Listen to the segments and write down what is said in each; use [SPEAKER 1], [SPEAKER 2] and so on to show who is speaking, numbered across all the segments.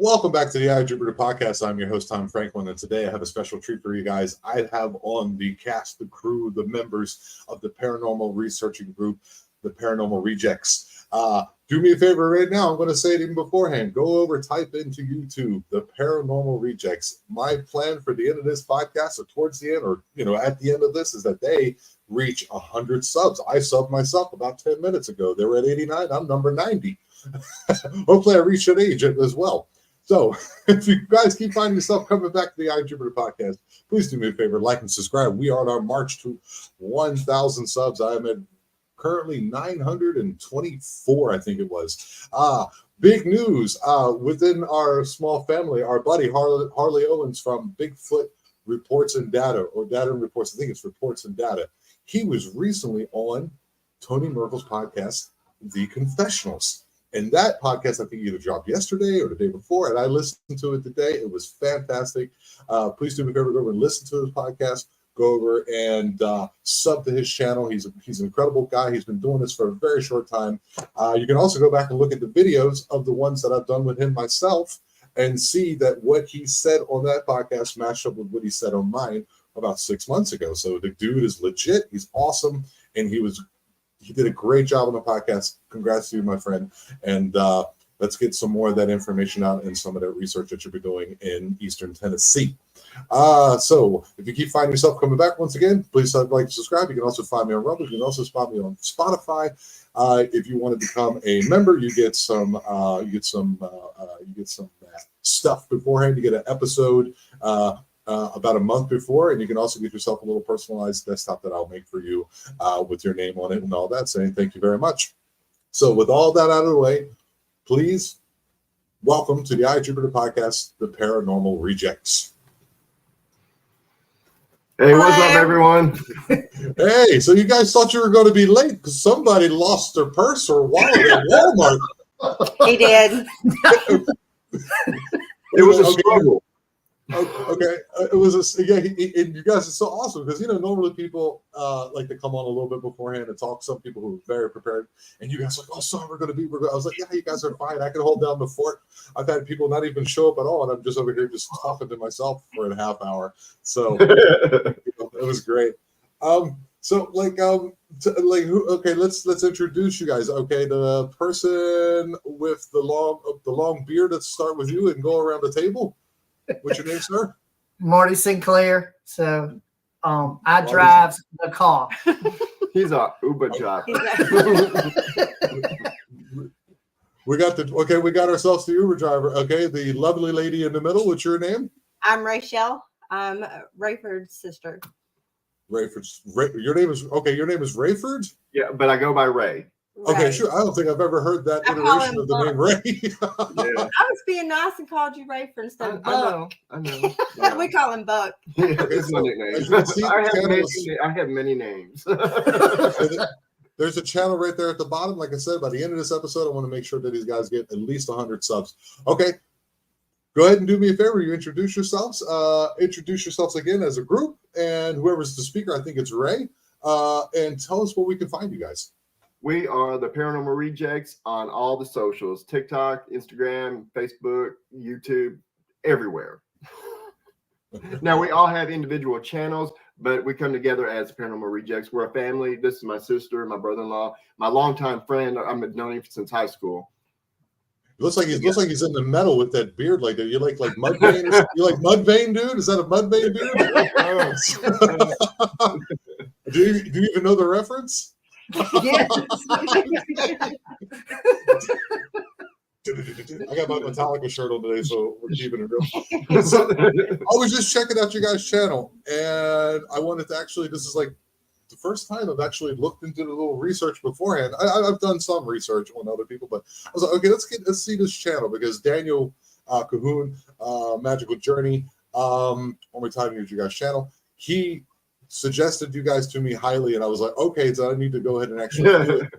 [SPEAKER 1] Welcome back to the I Jupiter podcast. I'm your host, Tom Franklin, and today I have a special treat for you guys. I have on the cast, the crew, the members of the paranormal researching group, the Paranormal Rejects. Do me a favor right now. I'm going to say it even beforehand. Go over, type into YouTube, the Paranormal Rejects. My plan for the end of this podcast, or towards the end, or at the end of this, is that they reach 100 subs. I subbed myself about 10 minutes ago. They were at 89. I'm number 90. Hopefully I reach that age as well. So if you guys keep finding yourself coming back to the I Jupiter podcast, please do me a favor, like and subscribe. We are on our march to 1,000 subs. I am at currently 924, I think it was. Big news within our small family. Our buddy Harley Owens from Bigfoot Reports and Data, or Data and Reports. I think it's Reports and Data. He was recently on Tony Merkel's podcast, The Confessionals. And that podcast, I think, either dropped yesterday or the day before, and I listened to it today. It was fantastic. Please do me a favor, go over and listen to his podcast. Go over and sub to his channel. He's an incredible guy. He's been doing this for a very short time. You can also go back and look at the videos of the ones that I've done with him myself and see that what he said on that podcast matched up with what he said on mine about 6 months ago. So the dude is legit. He's awesome, and he did a great job on the podcast. Congrats to you, my friend. And let's get some more of that information out and some of that research that you'll be doing in Eastern Tennessee. So if you keep finding yourself coming back once again, please like and subscribe. You can also find me on Rumble. You can also spot me on Spotify. If you want to become a member, you get some stuff beforehand. You get an episode about a month before, and you can also get yourself a little personalized desktop that I'll make for you with your name on it and all that, saying thank you very much. So with all that out of the way, please welcome to the I Jupiter podcast, the Paranormal Rejects.
[SPEAKER 2] Hey, what's up, everyone?
[SPEAKER 1] Hey, so you guys thought you were going to be late because somebody lost their purse or wallet at Walmart.
[SPEAKER 3] He did.
[SPEAKER 2] It was a struggle.
[SPEAKER 1] Okay, it was and you guys are so awesome because normally people like to come on a little bit beforehand and talk. Some people who are very prepared, and you guys are like, oh, sorry, we're going to be. I was like, yeah, you guys are fine. I can hold down the fort. I've had people not even show up at all, and I'm just over here just talking to myself for a half hour. So it was great. Let's introduce you guys. Okay, the person with the long beard. Let's start with you and go around the table. What's your name, sir?
[SPEAKER 4] Marty Sinclair. So I drive the car.
[SPEAKER 2] He's a Uber job.
[SPEAKER 1] We got ourselves the Uber driver. Okay, the lovely lady in the middle. What's your name?
[SPEAKER 3] I'm Rachel. I'm Rayford's sister.
[SPEAKER 1] Your name is Rayford?
[SPEAKER 2] Yeah, but I go by Ray.
[SPEAKER 1] Okay,
[SPEAKER 3] Right.
[SPEAKER 1] sure. I don't think I've ever heard that
[SPEAKER 3] I call
[SPEAKER 1] iteration
[SPEAKER 3] him
[SPEAKER 1] of the name Ray.
[SPEAKER 2] Yeah.
[SPEAKER 3] I was being nice and called you Rayford instead of Buck.
[SPEAKER 2] I know. Yeah.
[SPEAKER 3] We call him Buck.
[SPEAKER 2] Yeah, it's my nickname.
[SPEAKER 1] As you can see,
[SPEAKER 2] I have many names.
[SPEAKER 1] There's a channel right there at the bottom. Like I said, by the end of this episode, I want to make sure that these guys get at least 100 subs. Okay, go ahead and do me a favor. You introduce yourselves. Introduce yourselves again as a group, and whoever's the speaker, I think it's Ray. And tell us where we can find you guys.
[SPEAKER 2] We are the Paranormal Rejects on all the socials: TikTok, Instagram, Facebook, YouTube, everywhere. Now, we all have individual channels, but we come together as Paranormal Rejects. We're a family. This is my sister, my brother-in-law, my longtime friend. I've known him since high school.
[SPEAKER 1] It looks like he's in the metal with that beard like that. You like Mudvayne? You like Mudvayne, dude? Is that a Mudvayne beard? Do you even know the reference?
[SPEAKER 3] Yes.
[SPEAKER 1] I got my Metallica shirt on today, so we're keeping it real. So, I was just checking out your guys' channel, and I wanted to actually, this is like the first time I've actually looked into the little research beforehand. I've done some research on other people, but I was like, okay, let's see this channel, because Daniel Cahoon, Magical Journey, one more time, here's your guys' channel. He suggested you guys to me highly, and I was like, okay, so I need to go ahead and actually do it.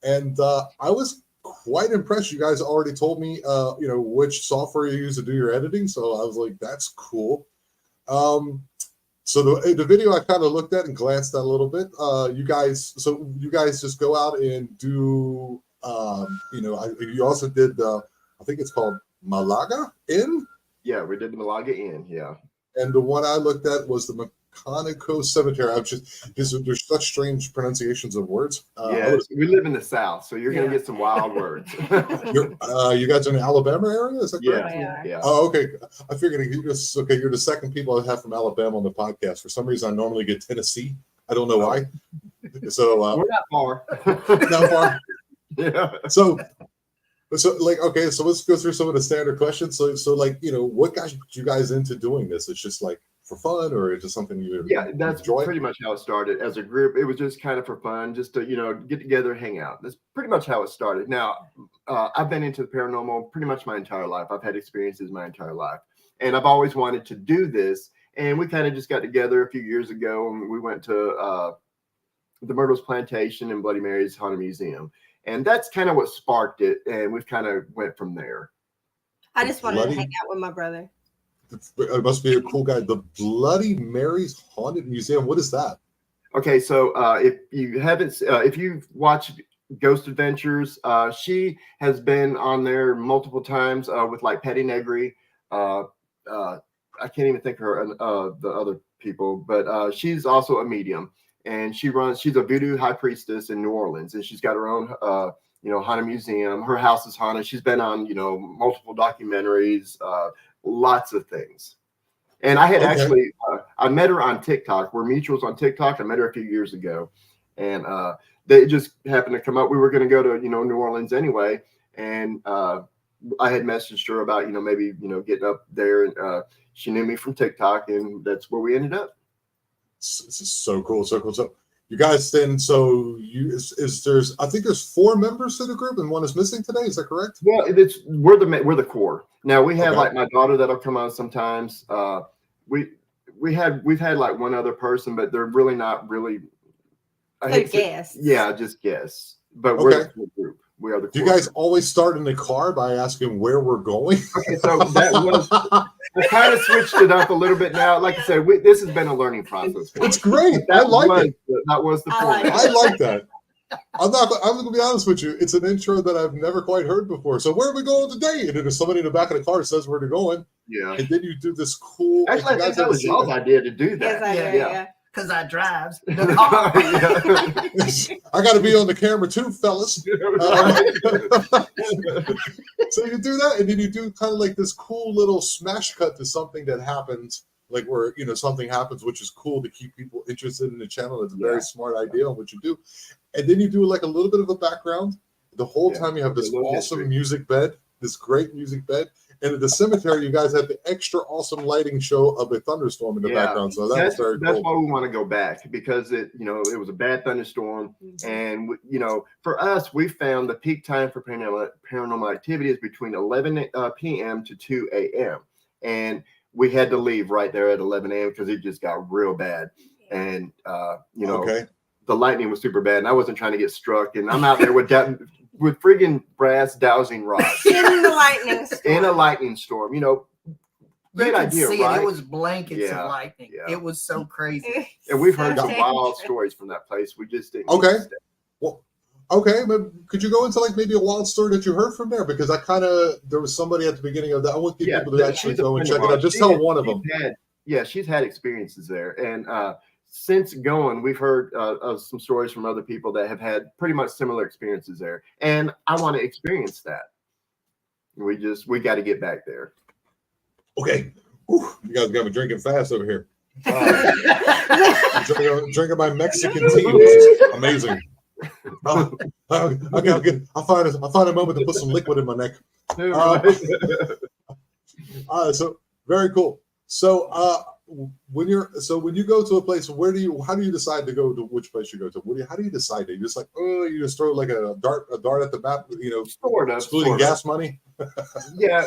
[SPEAKER 1] And I was quite impressed. You guys already told me, which software you use to do your editing, so I was like, that's cool. So the video I kind of looked at and glanced at a little bit. You guys just go out and do, you also did, I think it's called Malaga Inn.
[SPEAKER 2] Yeah, we did the Malaga Inn. Yeah.
[SPEAKER 1] And the one I looked at was the Conico Cemetery. There's such strange pronunciations of words.
[SPEAKER 2] We live in the South, so you're going to get some wild words.
[SPEAKER 1] You guys are in the Alabama area? Is that correct?
[SPEAKER 2] Yeah.
[SPEAKER 1] Oh, okay. I figured you're the second people I have from Alabama on the podcast. For some reason, I normally get Tennessee. I don't know why. So
[SPEAKER 2] we're not far.
[SPEAKER 1] Not far.
[SPEAKER 2] Yeah.
[SPEAKER 1] So let's go through some of the standard questions. So what got you guys into doing this? It's just like for fun, or is it something you
[SPEAKER 2] that's
[SPEAKER 1] enjoy?
[SPEAKER 2] Pretty much how it started as a group. It was just kind of for fun, just to get together, hang out. That's pretty much how it started. Now, I've been into the paranormal pretty much my entire life. I've had experiences my entire life, and I've always wanted to do this. And we kind of just got together a few years ago, and we went to the Myrtles Plantation and Bloody Mary's Haunted Museum, and that's kind of what sparked it. And we've kind of went from there.
[SPEAKER 3] I just wanted to hang out with my brother.
[SPEAKER 1] It must be a cool guy. The Bloody Mary's Haunted Museum. What is that?
[SPEAKER 2] Okay, so if you've watched Ghost Adventures, she has been on there multiple times with like Patty Negri. I can't even think of the other people, but she's also a medium, and she's a voodoo high priestess in New Orleans, and she's got her own haunted museum. Her house is haunted. She's been on multiple documentaries. Lots of things. And I had actually I met her on TikTok. We're mutuals on TikTok. I met her a few years ago, and they just happened to come up. We were going to go to New Orleans anyway, and I had messaged her about maybe getting up there, and she knew me from TikTok, and that's where we ended up.
[SPEAKER 1] This is so cool. So you guys then, I think there's 4 members to the group, and one is missing today. Is that correct?
[SPEAKER 2] Well, we're the core. Now we have like my daughter that'll come on sometimes. We've had like one other person, but they're really not really.
[SPEAKER 3] They're guests.
[SPEAKER 2] Yeah, just guests. But we're the core group. We are the core.
[SPEAKER 1] Do you guys always start in the car by asking where we're going?
[SPEAKER 2] Okay, so I kind of switched it up a little bit now. Like I said, this has been a learning process.
[SPEAKER 1] It's great. I like it.
[SPEAKER 2] That was the point.
[SPEAKER 1] I like that. I'm going to be honest with you. It's an intro that I've never quite heard before. So where are we going today? And then there's somebody in the back of the car that says where they're going.
[SPEAKER 2] Yeah.
[SPEAKER 1] And then you do this cool.
[SPEAKER 2] Actually, I think that was y'all's idea to do that.
[SPEAKER 3] Yes,
[SPEAKER 4] because I drives.
[SPEAKER 1] I got to be on the camera too, fellas. So you do that, and then you do kind of like this cool little smash cut to something that happens like where something happens, which is cool to keep people interested in the channel. It's a very smart idea on what you do, and then you do like a little bit of a background. The whole time you have this awesome music bed, this great music bed. And at the cemetery, you guys had the extra awesome lighting show of a thunderstorm in the background. So that's very cool.
[SPEAKER 2] That's why we want to go back, because it was a bad thunderstorm. And, for us, we found the peak time for paranormal activity is between 11 p.m. to 2 a.m. And we had to leave right there at 11 a.m. because it just got real bad. And, the lightning was super bad. And I wasn't trying to get struck. And I'm out there with friggin' brass dowsing rods
[SPEAKER 3] in the lightning storm.
[SPEAKER 2] In a lightning storm, great idea, right?
[SPEAKER 4] It was blankets of lightning. It was so crazy.
[SPEAKER 2] And we've heard some wild stories from that place. We just didn't.
[SPEAKER 1] Okay. Well, okay, but could you go into like maybe a wild story that you heard from there? Because there was somebody at the beginning of that. I want people to actually go and check it out. Just tell one of them.
[SPEAKER 2] She's had experiences there, and since going, we've heard of some stories from other people that have had pretty much similar experiences there. And I want to experience that. We got to get back there.
[SPEAKER 1] Okay. Whew, you guys got me drinking fast over here. Drinking my Mexican tea, which is amazing. Okay, I'll find a moment to put some liquid in my neck. So very cool. So when you go to a place, how do you decide to go to which place you go to? How do you decide? You just you just throw like a dart at the map, excluding gas money.
[SPEAKER 2] Yeah.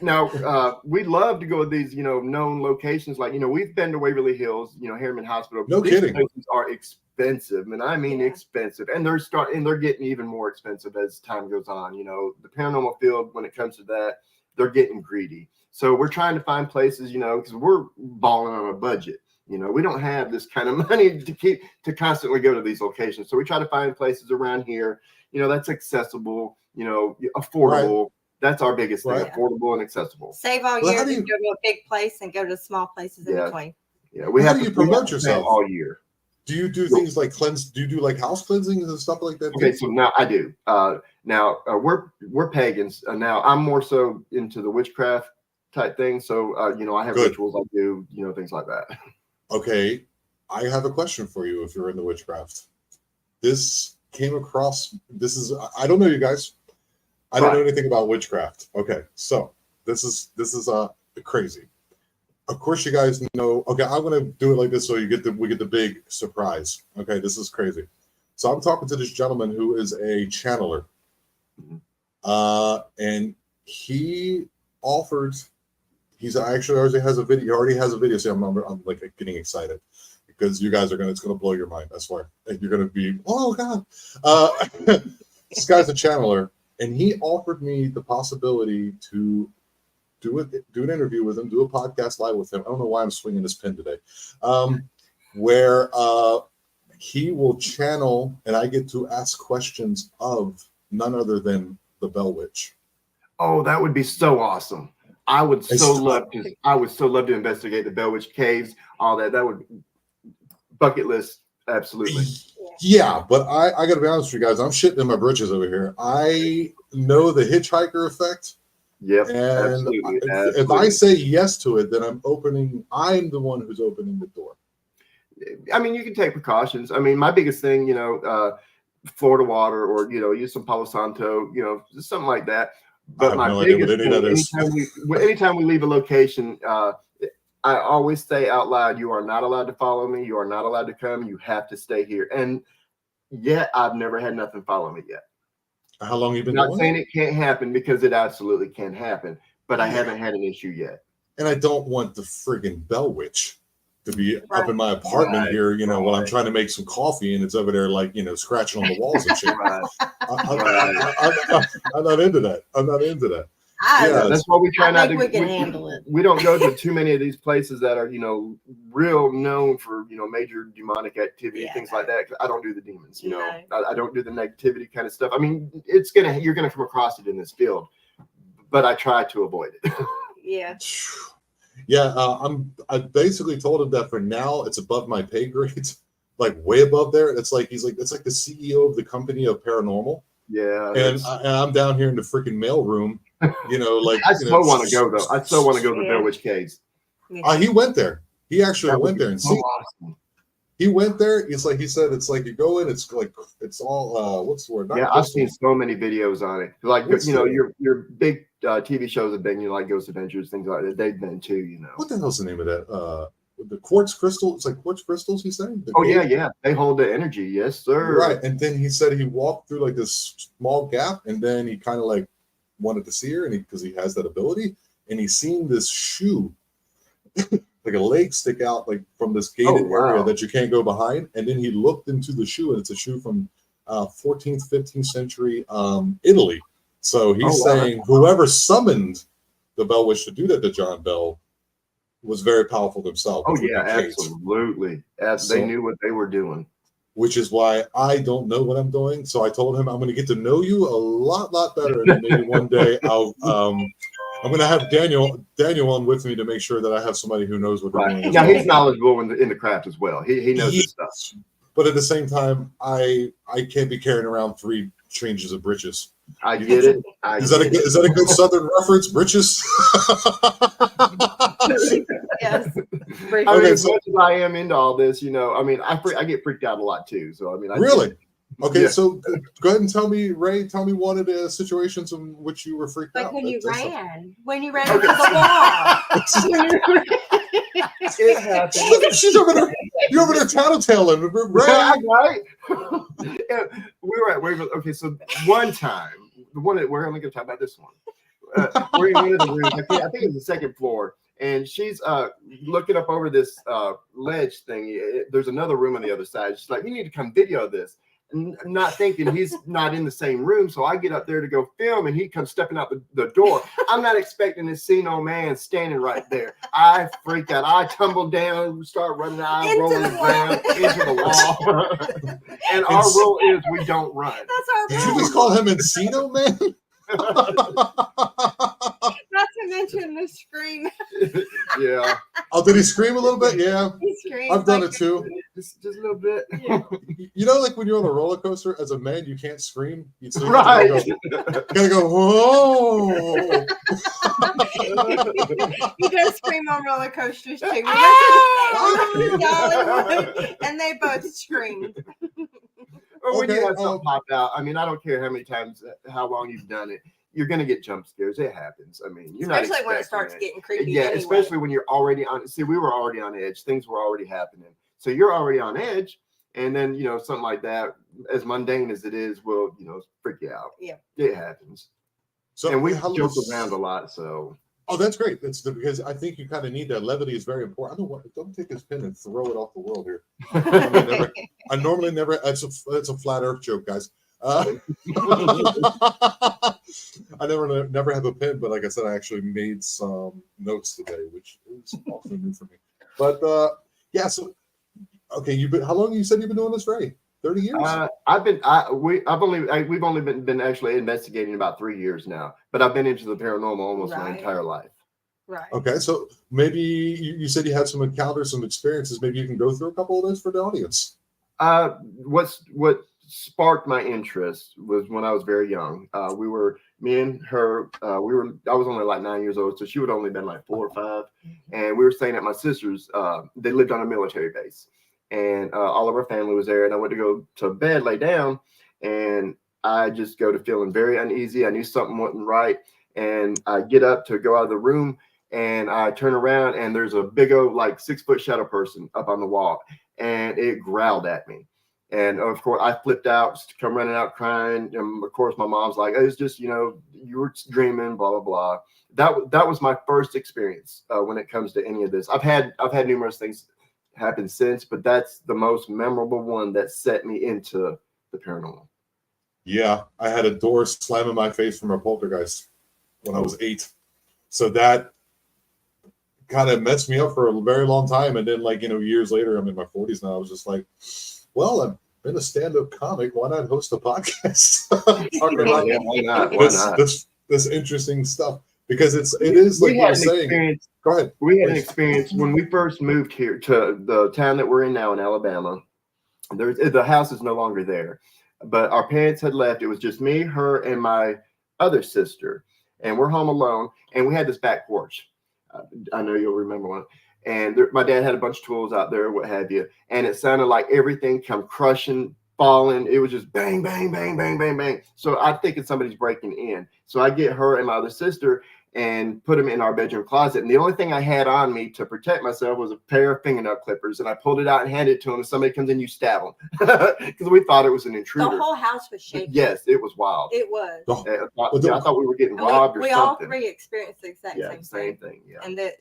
[SPEAKER 2] Now we love to go to these known locations, like we've been to Waverly Hills, Harriman Hospital.
[SPEAKER 1] No
[SPEAKER 2] these
[SPEAKER 1] kidding.
[SPEAKER 2] Places are expensive, and I mean expensive, and they're getting even more expensive as time goes on. The paranormal field, when it comes to that, they're getting greedy. So we're trying to find places, because we're balling on a budget. We don't have this kind of money to constantly go to these locations. So we try to find places around here, that's accessible, affordable. Right. That's our biggest thing, affordable and accessible.
[SPEAKER 3] Save all year to go to a big place and go to small places in between.
[SPEAKER 2] Yeah,
[SPEAKER 1] how do you promote yourself
[SPEAKER 2] all year?
[SPEAKER 1] Do you do things like cleanse? Do you do like house cleansings and stuff like that?
[SPEAKER 2] Okay, so now I do. Now we're pagans. Now I'm more so into the witchcraft type thing. So I have rituals I do, things like that.
[SPEAKER 1] Okay, I have a question for you. If you're into witchcraft, this came across. I don't know you guys. I don't know anything about witchcraft. Okay, so this is crazy. Of course, you guys know. Okay, I'm gonna do it like this so we get the big surprise. Okay, this is crazy. So I'm talking to this gentleman who is a channeler, and he offered. He already has a video. See, I'm like getting excited because you guys it's gonna blow your mind. I swear, and you're gonna be, oh god. This guy's a channeler, and he offered me the possibility to do an interview with him, do a podcast live with him. I don't know why I'm swinging this pen today. Where he will channel, and I get to ask questions of none other than the Bell Witch.
[SPEAKER 2] Oh, that would be so awesome. I would so love to investigate the Bell Witch caves, all that. That would bucket list, absolutely.
[SPEAKER 1] Yeah, but I got to be honest with you guys. I'm shitting in my britches over here. I know the hitchhiker effect.
[SPEAKER 2] Yep,
[SPEAKER 1] and
[SPEAKER 2] absolutely.
[SPEAKER 1] If I say yes to it, then I'm the one who's opening the door.
[SPEAKER 2] I mean, you can take precautions. I mean, my biggest thing, Florida water, or use some Palo Santo, just something like that. But my biggest thing, anytime we leave a location, I always say out loud, you are not allowed to follow me. You are not allowed to come. You have to stay here. And yet I've never had nothing follow me yet.
[SPEAKER 1] How long have you been
[SPEAKER 2] not saying it can't happen, because it absolutely can happen, but I haven't had an issue yet.
[SPEAKER 1] And I don't want the friggin' Bell Witch to be up in my apartment here, while I'm trying to make some coffee and it's over there like, scratching on the walls and shit. I'm not into that.
[SPEAKER 2] That's why we try not to.
[SPEAKER 3] We can handle it.
[SPEAKER 2] We don't go to too many of these places that are, real known for, major demonic activity, things like that. I don't do the demons, I don't do the negativity kind of stuff. I mean, you're gonna come across it in this field, but I try to avoid it.
[SPEAKER 3] Yeah.
[SPEAKER 1] Yeah, I basically told him that for now it's above my pay grades, like way above there. It's like the CEO of the company of paranormal.
[SPEAKER 2] Yeah,
[SPEAKER 1] and I'm down here in the freaking mail room, like
[SPEAKER 2] I still want to go though. I still want to go to the Bell Witch caves.
[SPEAKER 1] He went there. He actually
[SPEAKER 2] That would
[SPEAKER 1] went
[SPEAKER 2] be
[SPEAKER 1] there and
[SPEAKER 2] so
[SPEAKER 1] see.
[SPEAKER 2] awesome.
[SPEAKER 1] He went there. It's like he said. It's like you go in. It's like it's all what's the word? Not
[SPEAKER 2] Yeah, I've seen so many videos on it. Like
[SPEAKER 1] What's
[SPEAKER 2] your big TV shows have been like Ghost Adventures, things like that. They've been too.
[SPEAKER 1] What the hell's the name of that? The quartz crystal. It's like quartz crystals. He's saying.
[SPEAKER 2] Oh yeah. They hold the energy. Yes, sir.
[SPEAKER 1] Right. And then he said he walked through like this small gap, and then he kind of like wanted to see her, and because he has that ability, and he seen this shoe. Like a leg stick out like from this gated area that you can't go behind, and then he looked into the shoe, and it's a shoe from 14th, 15th century Italy. So he's saying whoever summoned the Bell Witch to do that to John Bell was very powerful themselves.
[SPEAKER 2] Oh yeah, absolutely. They knew what they were doing.
[SPEAKER 1] Which is why I don't know what I'm doing. So I told him I'm going to get to know you a lot better, and maybe one day I'm going to have Daniel on with me to make sure that I have somebody who knows what they're doing.
[SPEAKER 2] Now he's knowledgeable in the craft as well. He knows his stuff.
[SPEAKER 1] But at the same time, I can't be carrying around 3 changes of breeches.
[SPEAKER 2] I get it.
[SPEAKER 1] Is that a good Southern reference? Breeches?
[SPEAKER 3] Yes.
[SPEAKER 2] I mean, as much as I am into all this, I mean, I get freaked out a lot too. So I mean,
[SPEAKER 1] really. Okay, so go ahead and tell me, Ray. Tell me one of the situations in which you were freaked out.
[SPEAKER 3] Like when you ran into the wall.
[SPEAKER 2] It happened.
[SPEAKER 1] She's over there. You're over there tattletaling,
[SPEAKER 2] Ray. Right? We were at Waverly. Okay, so one time, we're only going to talk about this one. We're in one of the rooms. I think it's the second floor, and she's looking up over this ledge thing. There's another room on the other side. She's like, "You need to come video this." Not thinking he's not in the same room, so I get up there to go film, and he comes stepping out the door. I'm not expecting to see no man standing right there. I freak out. I tumble down, start running out, rolling around into the wall. And our rule is we don't run.
[SPEAKER 3] That's our rule.
[SPEAKER 1] Did you just call him Encino Man?
[SPEAKER 3] Not to mention the scream.
[SPEAKER 2] Yeah.
[SPEAKER 1] Oh, did he scream a little bit? Yeah.
[SPEAKER 3] He screams.
[SPEAKER 1] I've done it too.
[SPEAKER 2] Just a little bit.
[SPEAKER 3] Yeah.
[SPEAKER 1] Like when you're on a roller coaster, as a man, you can't scream. You
[SPEAKER 2] right.
[SPEAKER 1] Gotta go, whoa.
[SPEAKER 3] He does scream on roller coasters too. We and they both screamed.
[SPEAKER 2] Or when you have something pop out, I mean, I don't care how many times, how long you've done it, you're going to get jump scares. It happens. I mean, you're
[SPEAKER 3] especially
[SPEAKER 2] not
[SPEAKER 3] when it starts getting creepy.
[SPEAKER 2] Yeah,
[SPEAKER 3] anyway.
[SPEAKER 2] Especially when you're already on. See, we were already on edge. Things were already happening. So you're already on edge. And then, something like that, as mundane as it is, will, freak you out.
[SPEAKER 3] Yeah.
[SPEAKER 2] It happens. So, and we joked around a lot, so.
[SPEAKER 1] Oh, that's great. That's because I think you kind of need that. Levity is very important. Don't take his pen and throw it off the world here. I normally never. It's a flat Earth joke, guys. I never have a pen, but like I said, I actually made some notes today, which is also new for me. But yeah. So okay, how long you said you've been doing this, Ray? 30 years?
[SPEAKER 2] We've only been actually investigating about 3 years now, but I've been into the paranormal almost my entire life.
[SPEAKER 3] Right.
[SPEAKER 1] Okay, so maybe you said you had some encounters, some experiences. Maybe you can go through a couple of those for the audience.
[SPEAKER 2] What sparked my interest was when I was very young. Me and her, I was only like 9 years old, so she would only been like 4 or 5, and we were staying at my sister's. They lived on a military base. And all of our family was there, and I went to go to bed, lay down, and I just go to feeling very uneasy. I knew something wasn't right, and I get up to go out of the room, and I turn around, and there's a big old, like 6-foot shadow person up on the wall, and it growled at me. And of course, I flipped out, come running out crying. And of course, my mom's like, "It's just, you were dreaming, blah blah blah." That was my first experience when it comes to any of this. I've had numerous things happened since, but that's the most memorable one that set me into the paranormal.
[SPEAKER 1] Yeah, I had a door slam in my face from a poltergeist when I was 8. So that kind of messed me up for a very long time. And then, years later, I'm in my 40s now. I was just like, well, I've been a stand-up comic. Why not host a podcast? Talking about
[SPEAKER 2] why not?
[SPEAKER 1] This interesting stuff. Because it is like you were saying. Go ahead.
[SPEAKER 2] We had an experience when we first moved here to the town that we're in now in Alabama. The house is no longer there, but our parents had left. It was just me, her, and my other sister, and we're home alone. And we had this back porch. I know you'll remember one. And my dad had a bunch of tools out there, what have you. And it sounded like everything come crushing, falling. It was just bang, bang, bang, bang, bang, bang. So I think it's somebody's breaking in. So I get her and my other sister and put them in our bedroom closet. And the only thing I had on me to protect myself was a pair of fingernail clippers. And I pulled it out and handed it to them. If somebody comes in, you stab them. Because we thought it was an intruder.
[SPEAKER 3] The whole house was shaking.
[SPEAKER 2] Yes, it was wild.
[SPEAKER 3] It was.
[SPEAKER 2] I thought we were getting robbed or
[SPEAKER 3] we
[SPEAKER 2] something.
[SPEAKER 3] all three experienced the exact same thing.
[SPEAKER 2] Yeah.
[SPEAKER 3] And that.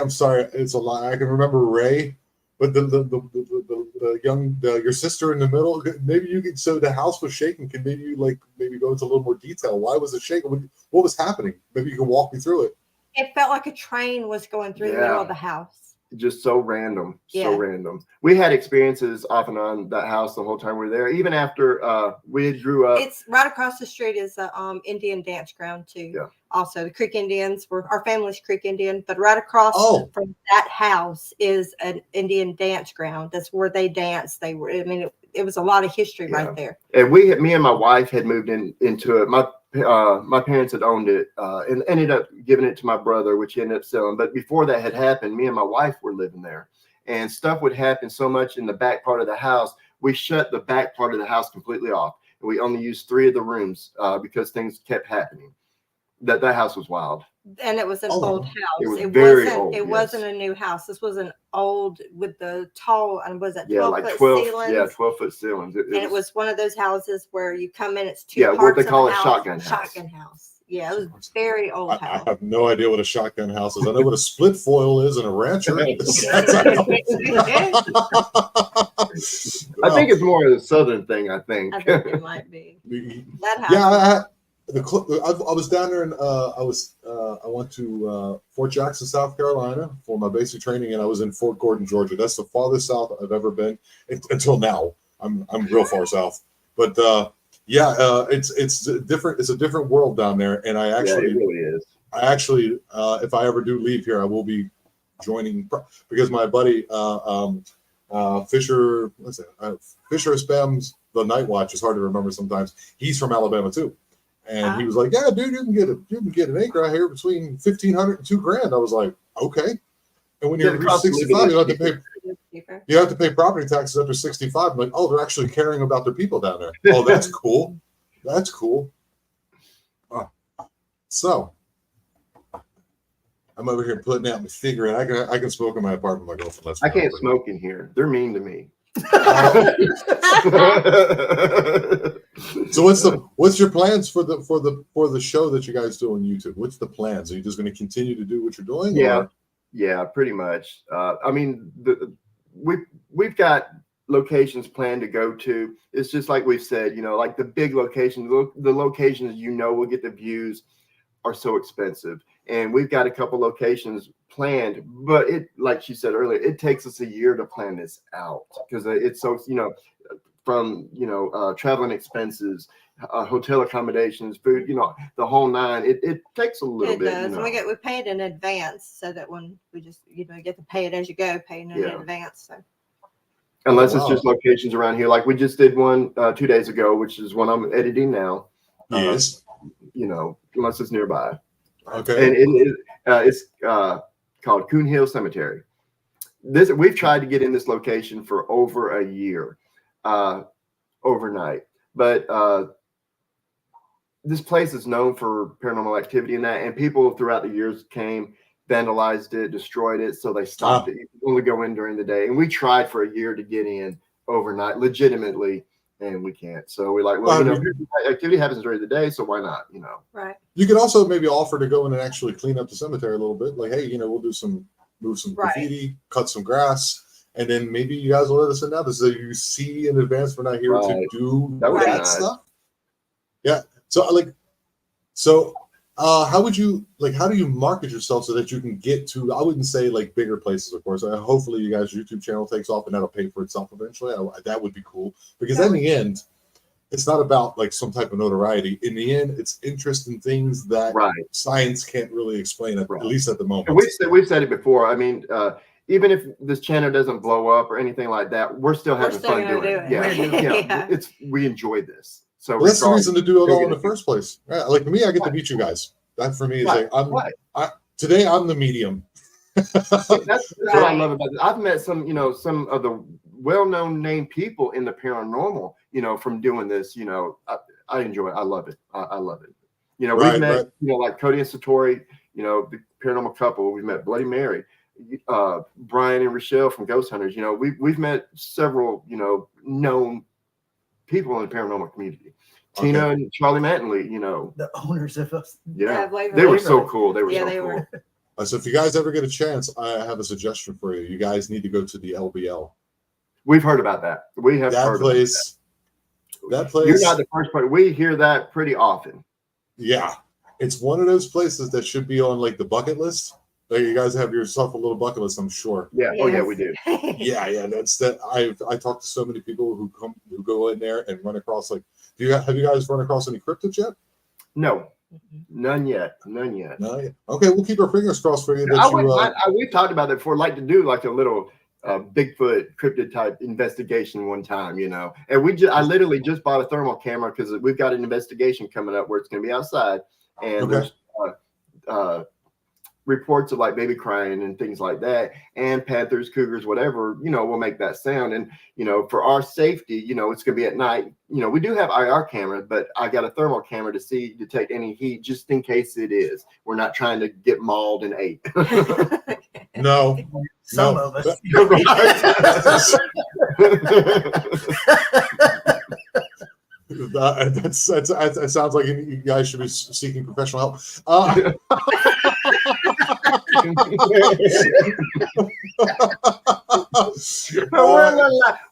[SPEAKER 1] I'm sorry, it's a lie. I can remember Ray, but the young your sister in the middle. Maybe you could. So the house was shaking. Can maybe you maybe go into a little more detail? Why was it shaking? What was happening? Maybe you can walk me through it.
[SPEAKER 3] It felt like a train was going through the middle of the house.
[SPEAKER 2] Just so random, so random. We had experiences off and on that house the whole time we were there. Even after we grew up.
[SPEAKER 3] It's right across the street is a Indian dance ground too.
[SPEAKER 2] Yeah.
[SPEAKER 3] Also, the Creek Indians were our family's Creek Indian, but right across from that house is an Indian dance ground. That's where they danced. They were. I mean, it was a lot of history right there.
[SPEAKER 2] And me and my wife had moved into it. My parents had owned it and ended up giving it to my brother, which he ended up selling. But before that had happened, me and my wife were living there, and stuff would happen so much in the back part of the house. We shut the back part of the house completely off, and we only used 3 of the rooms because things kept happening. That house was wild.
[SPEAKER 3] And it was an old house.
[SPEAKER 2] It was very old.
[SPEAKER 3] It wasn't a new house. This was an old with the tall, and was that
[SPEAKER 2] 12-foot
[SPEAKER 3] 12 ceilings?
[SPEAKER 2] Yeah, 12-foot ceilings.
[SPEAKER 3] It was one of those houses where you come in, it's 2 parts
[SPEAKER 2] what they call
[SPEAKER 3] of
[SPEAKER 2] a
[SPEAKER 3] house,
[SPEAKER 2] shotgun house.
[SPEAKER 3] Shotgun house. Yeah, it was very old house.
[SPEAKER 1] I have no idea what a shotgun house is. I know what a split foil is and a rancher.
[SPEAKER 2] I think it's more of a southern thing. I think
[SPEAKER 3] it might be. That house.
[SPEAKER 1] Yeah, I was down there, and I went to Fort Jackson, South Carolina, for my basic training, and I was in Fort Gordon, Georgia. That's the farthest south I've ever been until now. I'm real far south, but it's different. It's a different world down there, and it
[SPEAKER 2] really is.
[SPEAKER 1] I actually, if I ever do leave here, I will be joining because my buddy Fisher, Fisher spams the Night Watch. It's hard to remember sometimes. He's from Alabama too. And he was like, "Yeah, dude, you can get an acre out here between $1,500 and $2,000." I was like, "Okay." And when you're 65, you have to pay property taxes after 65. I'm like, "Oh, they're actually caring about their people down there." Oh, that's cool. That's cool. So I'm over here putting out my cigarette. I can smoke in my apartment. My girlfriend.
[SPEAKER 2] I can't smoke in here. They're mean to me.
[SPEAKER 1] So what's your plans for the show that you guys do on YouTube? What's the plans? Are you just going to continue to do what you're doing?
[SPEAKER 2] Yeah, pretty much. I mean, we've got locations planned to go to. It's just like we've said, like the big locations, the locations will get the views are so expensive, and we've got a couple locations planned, but like she said earlier, it takes us a year to plan this out because it's so from traveling expenses, hotel accommodations, food, the whole 9. It takes a little bit.
[SPEAKER 3] It does. We pay it in advance so that when we just get to pay it as you go, paying it in advance. So.
[SPEAKER 2] Unless it's just locations around here, like we just did one 2 days ago, which is one I'm editing now.
[SPEAKER 1] Yes.
[SPEAKER 2] Unless it's nearby.
[SPEAKER 1] Okay.
[SPEAKER 2] And it's called Coon Hill Cemetery. We've tried to get in this location for over a year, overnight. But this place is known for paranormal activity and people throughout the years came, vandalized it, destroyed it, so they stopped it. You can only go in during the day. And we tried for a year to get in overnight, legitimately, and we can't. So we're like, activity happens during the day, so why not?
[SPEAKER 3] Right.
[SPEAKER 1] You could also maybe offer to go in and actually clean up the cemetery a little bit. Like, hey, we'll move some graffiti, cut some grass, and then maybe you guys will let us in now so you see in advance we're not here to do that stuff. Yeah. So how do you market yourself so that you can get to, I wouldn't say like bigger places, of course. Hopefully you guys' YouTube channel takes off and that'll pay for itself eventually. That would be cool because in the end, it's not about like some type of notoriety. In the end, it's interest in things that science can't really explain, at least at the moment.
[SPEAKER 2] And we've said it before. I mean, even if this channel doesn't blow up or anything like that, we're still having fun doing it. Yeah. We enjoy this. So
[SPEAKER 1] that's the reason to do it all in the first place. Like me, I get to meet you guys. That for me is Today I'm the medium.
[SPEAKER 2] That's what I love about it. I've met some, some of the well-known name people in the paranormal, from doing this. I enjoy it. I love it. I love it. We've met, like Cody and Satori, the paranormal couple. We've met Bloody Mary, Brian and Rochelle from Ghost Hunters. We've met several, known people in the paranormal community. Okay. Tina and Charlie Mattingly,
[SPEAKER 4] the owners of us.
[SPEAKER 2] Yeah, they were so cool. They were so cool.
[SPEAKER 1] So if you guys ever get a chance, I have a suggestion for you. You guys need to go to the LBL.
[SPEAKER 2] We've heard about that. We have heard about that. That place. You're not the first person. We hear that pretty often.
[SPEAKER 1] Yeah, it's one of those places that should be on like the bucket list. Like you guys have yourself a little bucket list, I'm sure.
[SPEAKER 2] Yeah. Yes. Oh yeah, we do.
[SPEAKER 1] Yeah. That's that. I talked to so many people who go in there and run across like. Have you guys run across any cryptids yet?
[SPEAKER 2] No, none yet.
[SPEAKER 1] None yet. Okay, we'll keep our fingers crossed for you.
[SPEAKER 2] We talked about that before. I'd like to do like a little Bigfoot cryptid type investigation one time, And I literally just bought a thermal camera because we've got an investigation coming up where it's going to be outside, and there's reports of like baby crying and things like that, and panthers, cougars, whatever, will make that sound. And, for our safety, it's going to be at night. We do have IR cameras, but I got a thermal camera to detect any heat just in case it is. We're not trying to get mauled and ate.
[SPEAKER 1] No.
[SPEAKER 4] Some of us.
[SPEAKER 1] That sounds like you guys should be seeking professional help.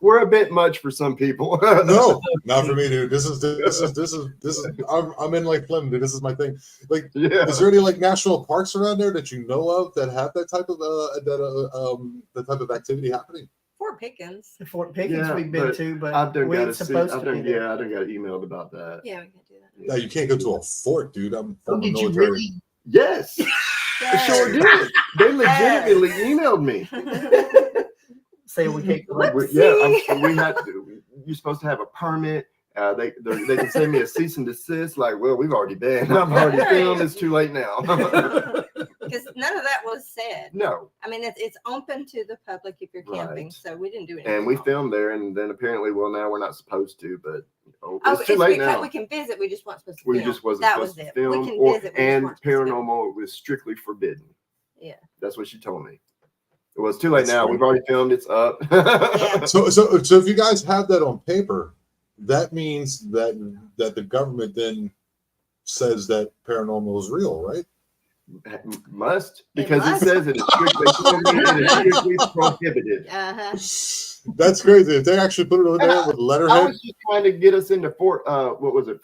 [SPEAKER 2] We're a bit much for some people.
[SPEAKER 1] No, not for me, dude. This is. I'm in like Flynn, dude. This is my thing. Like, is there any like national parks around there that you know of that have that type of that type of activity happening?
[SPEAKER 3] Fort Pickens.
[SPEAKER 4] Fort Pickens we've been to, but
[SPEAKER 2] I done got
[SPEAKER 4] emailed
[SPEAKER 2] about that.
[SPEAKER 3] Yeah, we can do that.
[SPEAKER 1] No, you can't go to a fort, dude. I'm from the
[SPEAKER 4] did
[SPEAKER 1] military.
[SPEAKER 4] You really?
[SPEAKER 2] Yes. I sure did. They legitimately emailed me.
[SPEAKER 4] Say we can't go.
[SPEAKER 2] We had to. You're supposed to have a permit. They can send me a cease and desist. Like, well, we've already been. I've already filmed. It's too late now.
[SPEAKER 3] Because none of that was said.
[SPEAKER 2] No.
[SPEAKER 3] I mean, it's open to the public if you're camping, so we didn't do anything.
[SPEAKER 2] And we filmed there, and then apparently, now we're not supposed to, but it's too late now.
[SPEAKER 3] We can visit. We just weren't supposed to film.
[SPEAKER 2] We just wasn't supposed to film.
[SPEAKER 3] We can visit.
[SPEAKER 2] And paranormal was strictly forbidden.
[SPEAKER 3] Yeah.
[SPEAKER 2] That's what she told me. Well, it's too late now. We've already filmed. It's up.
[SPEAKER 3] Yeah.
[SPEAKER 1] So if you guys have that on paper, that means that the government then says that paranormal is real, right?
[SPEAKER 2] Must, because it says it is strictly prohibited.
[SPEAKER 1] That's crazy. If they actually put it over there with letterhead.
[SPEAKER 2] I was just trying to get us into Fort Morgan.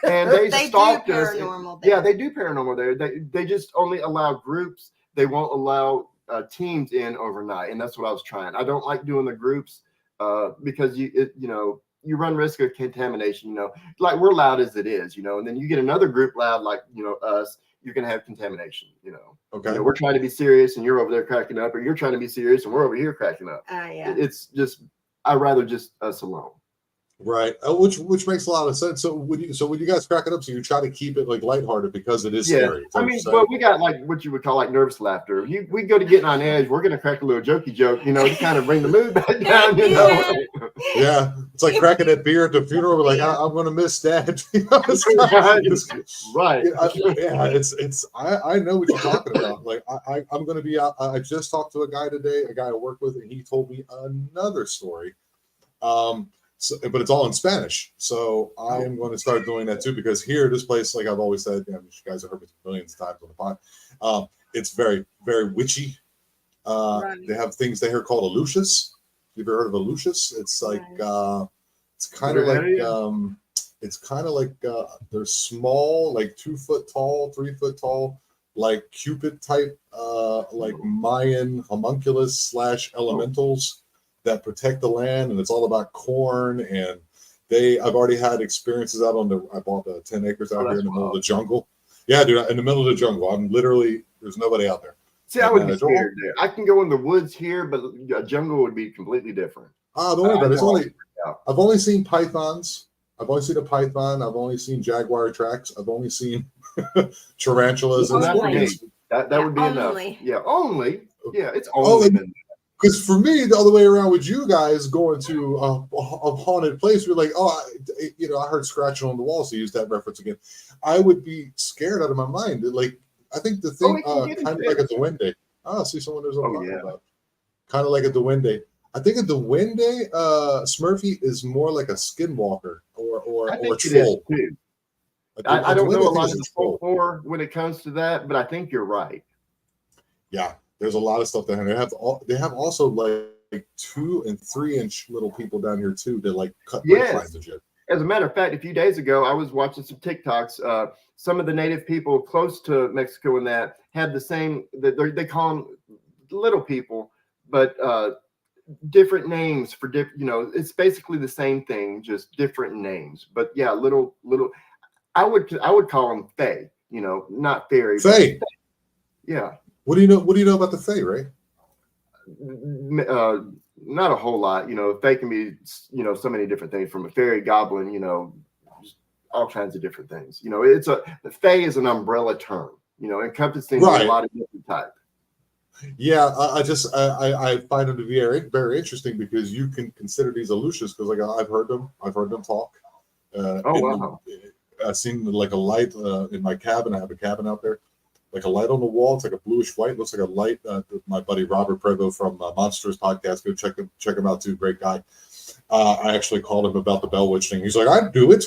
[SPEAKER 2] And they stalked us. Yeah, they do paranormal there. They just only allow groups. They won't allow teams in overnight, and that's what I was trying. I don't like doing the groups because you run risk of contamination, like we're loud as it is, and then you get another group loud, like, us, you're going to have contamination, Okay. We're trying to be serious and you're over there cracking up, or you're trying to be serious and we're over here cracking up.
[SPEAKER 3] Yeah.
[SPEAKER 2] It's just, I'd rather just us alone.
[SPEAKER 1] Right. Which makes a lot of sense. So when you guys crack it up, so you try to keep it like lighthearted because it is scary.
[SPEAKER 2] I mean, well, we got like what you would call like nervous laughter. We go to getting on edge, we're gonna crack a little jokey joke, to kind of bring the mood back down,
[SPEAKER 1] Yeah. It's like cracking that beer at the funeral. We're like, I'm gonna miss Dad.
[SPEAKER 2] Right.
[SPEAKER 1] I know what you're talking about. Like I'm gonna be out. I just talked to a guy today, a guy I work with, and he told me another story. But it's all in Spanish. So I am going to start doing that too, because here, this place, like I've always said, you guys have heard me millions of times on the pod. It's very, very witchy. They have things they hear called Alucius. You've ever heard of Alucius? It's like it's kind of like they're small, like 2 foot tall, 3 foot tall, like Cupid type, like Mayan homunculus / elementals that protect the land, and it's all about corn. And I've already had experiences out I bought 10 acres out here in the middle of the jungle. Yeah, dude, in the middle of the jungle. I'm literally, there's nobody out there.
[SPEAKER 2] See, I would be scared there. I can go in the woods here, but a jungle would be completely different.
[SPEAKER 1] Don't worry about it. I've only seen pythons. I've only seen a python. I've only seen jaguar tracks. I've only seen tarantulas and
[SPEAKER 3] Only.
[SPEAKER 1] scorpions.
[SPEAKER 2] That would be
[SPEAKER 3] only.
[SPEAKER 2] enough. Yeah, only. Yeah, it's only.
[SPEAKER 1] Because for me, the other way around with you guys going to a haunted place, we're like, I heard scratching on the wall, so use that reference again. I would be scared out of my mind. Like, I think the thing, kind of like a duende. See someone knows what I'm talking about. Kind of like a duende. I think a duende, Smurfy, is more like a skinwalker or a troll.
[SPEAKER 2] Too. I don't know a lot of the folklore when it comes to that, but I think you're right.
[SPEAKER 1] Yeah, there's a lot of stuff down here. They have also like 2 and 3 inch little people down here too that like cut lines and shit.
[SPEAKER 2] As a matter of fact, a few days ago, I was watching some TikToks. Some of the native people close to Mexico and that had the same. They call them little people, but different names for different. It's basically the same thing, just different names. But yeah, little. I would call them fae. Not fairy.
[SPEAKER 1] Fae.
[SPEAKER 2] Yeah.
[SPEAKER 1] What do you know? What do you know about the fae, Ray?
[SPEAKER 2] Not a whole lot. Fae can be, so many different things, from a fairy, goblin, just all kinds of different things. Fae is an umbrella term, encompassing a lot of different types.
[SPEAKER 1] Yeah, I find them to be very, very interesting because you can consider these illusions because I've heard them talk.
[SPEAKER 2] Wow.
[SPEAKER 1] I've seen like a light in my cabin. I have a cabin out there. Like a light on the wall. It's like a bluish white. Looks like a light. My buddy Robert Prevo from Monsters podcast. Go check him out too. Great guy. I actually called him about the Bell Witch thing. He's like, I'd do it.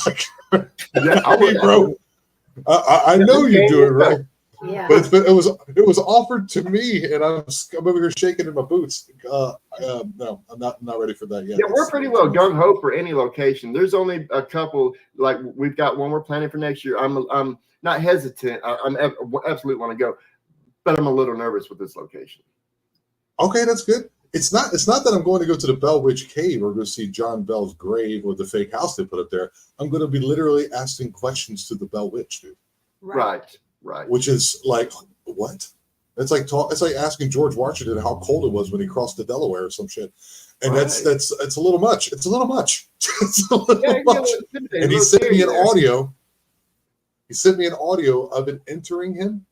[SPEAKER 1] like, bro. I know you do it, right?
[SPEAKER 3] Yeah.
[SPEAKER 1] But it was offered to me, and I'm over here shaking in my boots. No, I'm not ready for that yet.
[SPEAKER 2] Yeah, we're pretty well gung ho for any location. There's only a couple. Like we've got one we're planning for next year. I'm not hesitant. I absolutely want to go, but I'm a little nervous with this location.
[SPEAKER 1] Okay, that's good. It's not that I'm going to go to the Bell Witch Cave or go see John Bell's grave or the fake house they put up there. I'm going to be literally asking questions to the Bell Witch, dude.
[SPEAKER 2] Right.
[SPEAKER 1] Which is like, what? It's like asking George Washington how cold it was when he crossed the Delaware or some shit. And it's a little much. It's a little much. Much. And he sent me an audio. He sent me an audio of it entering him,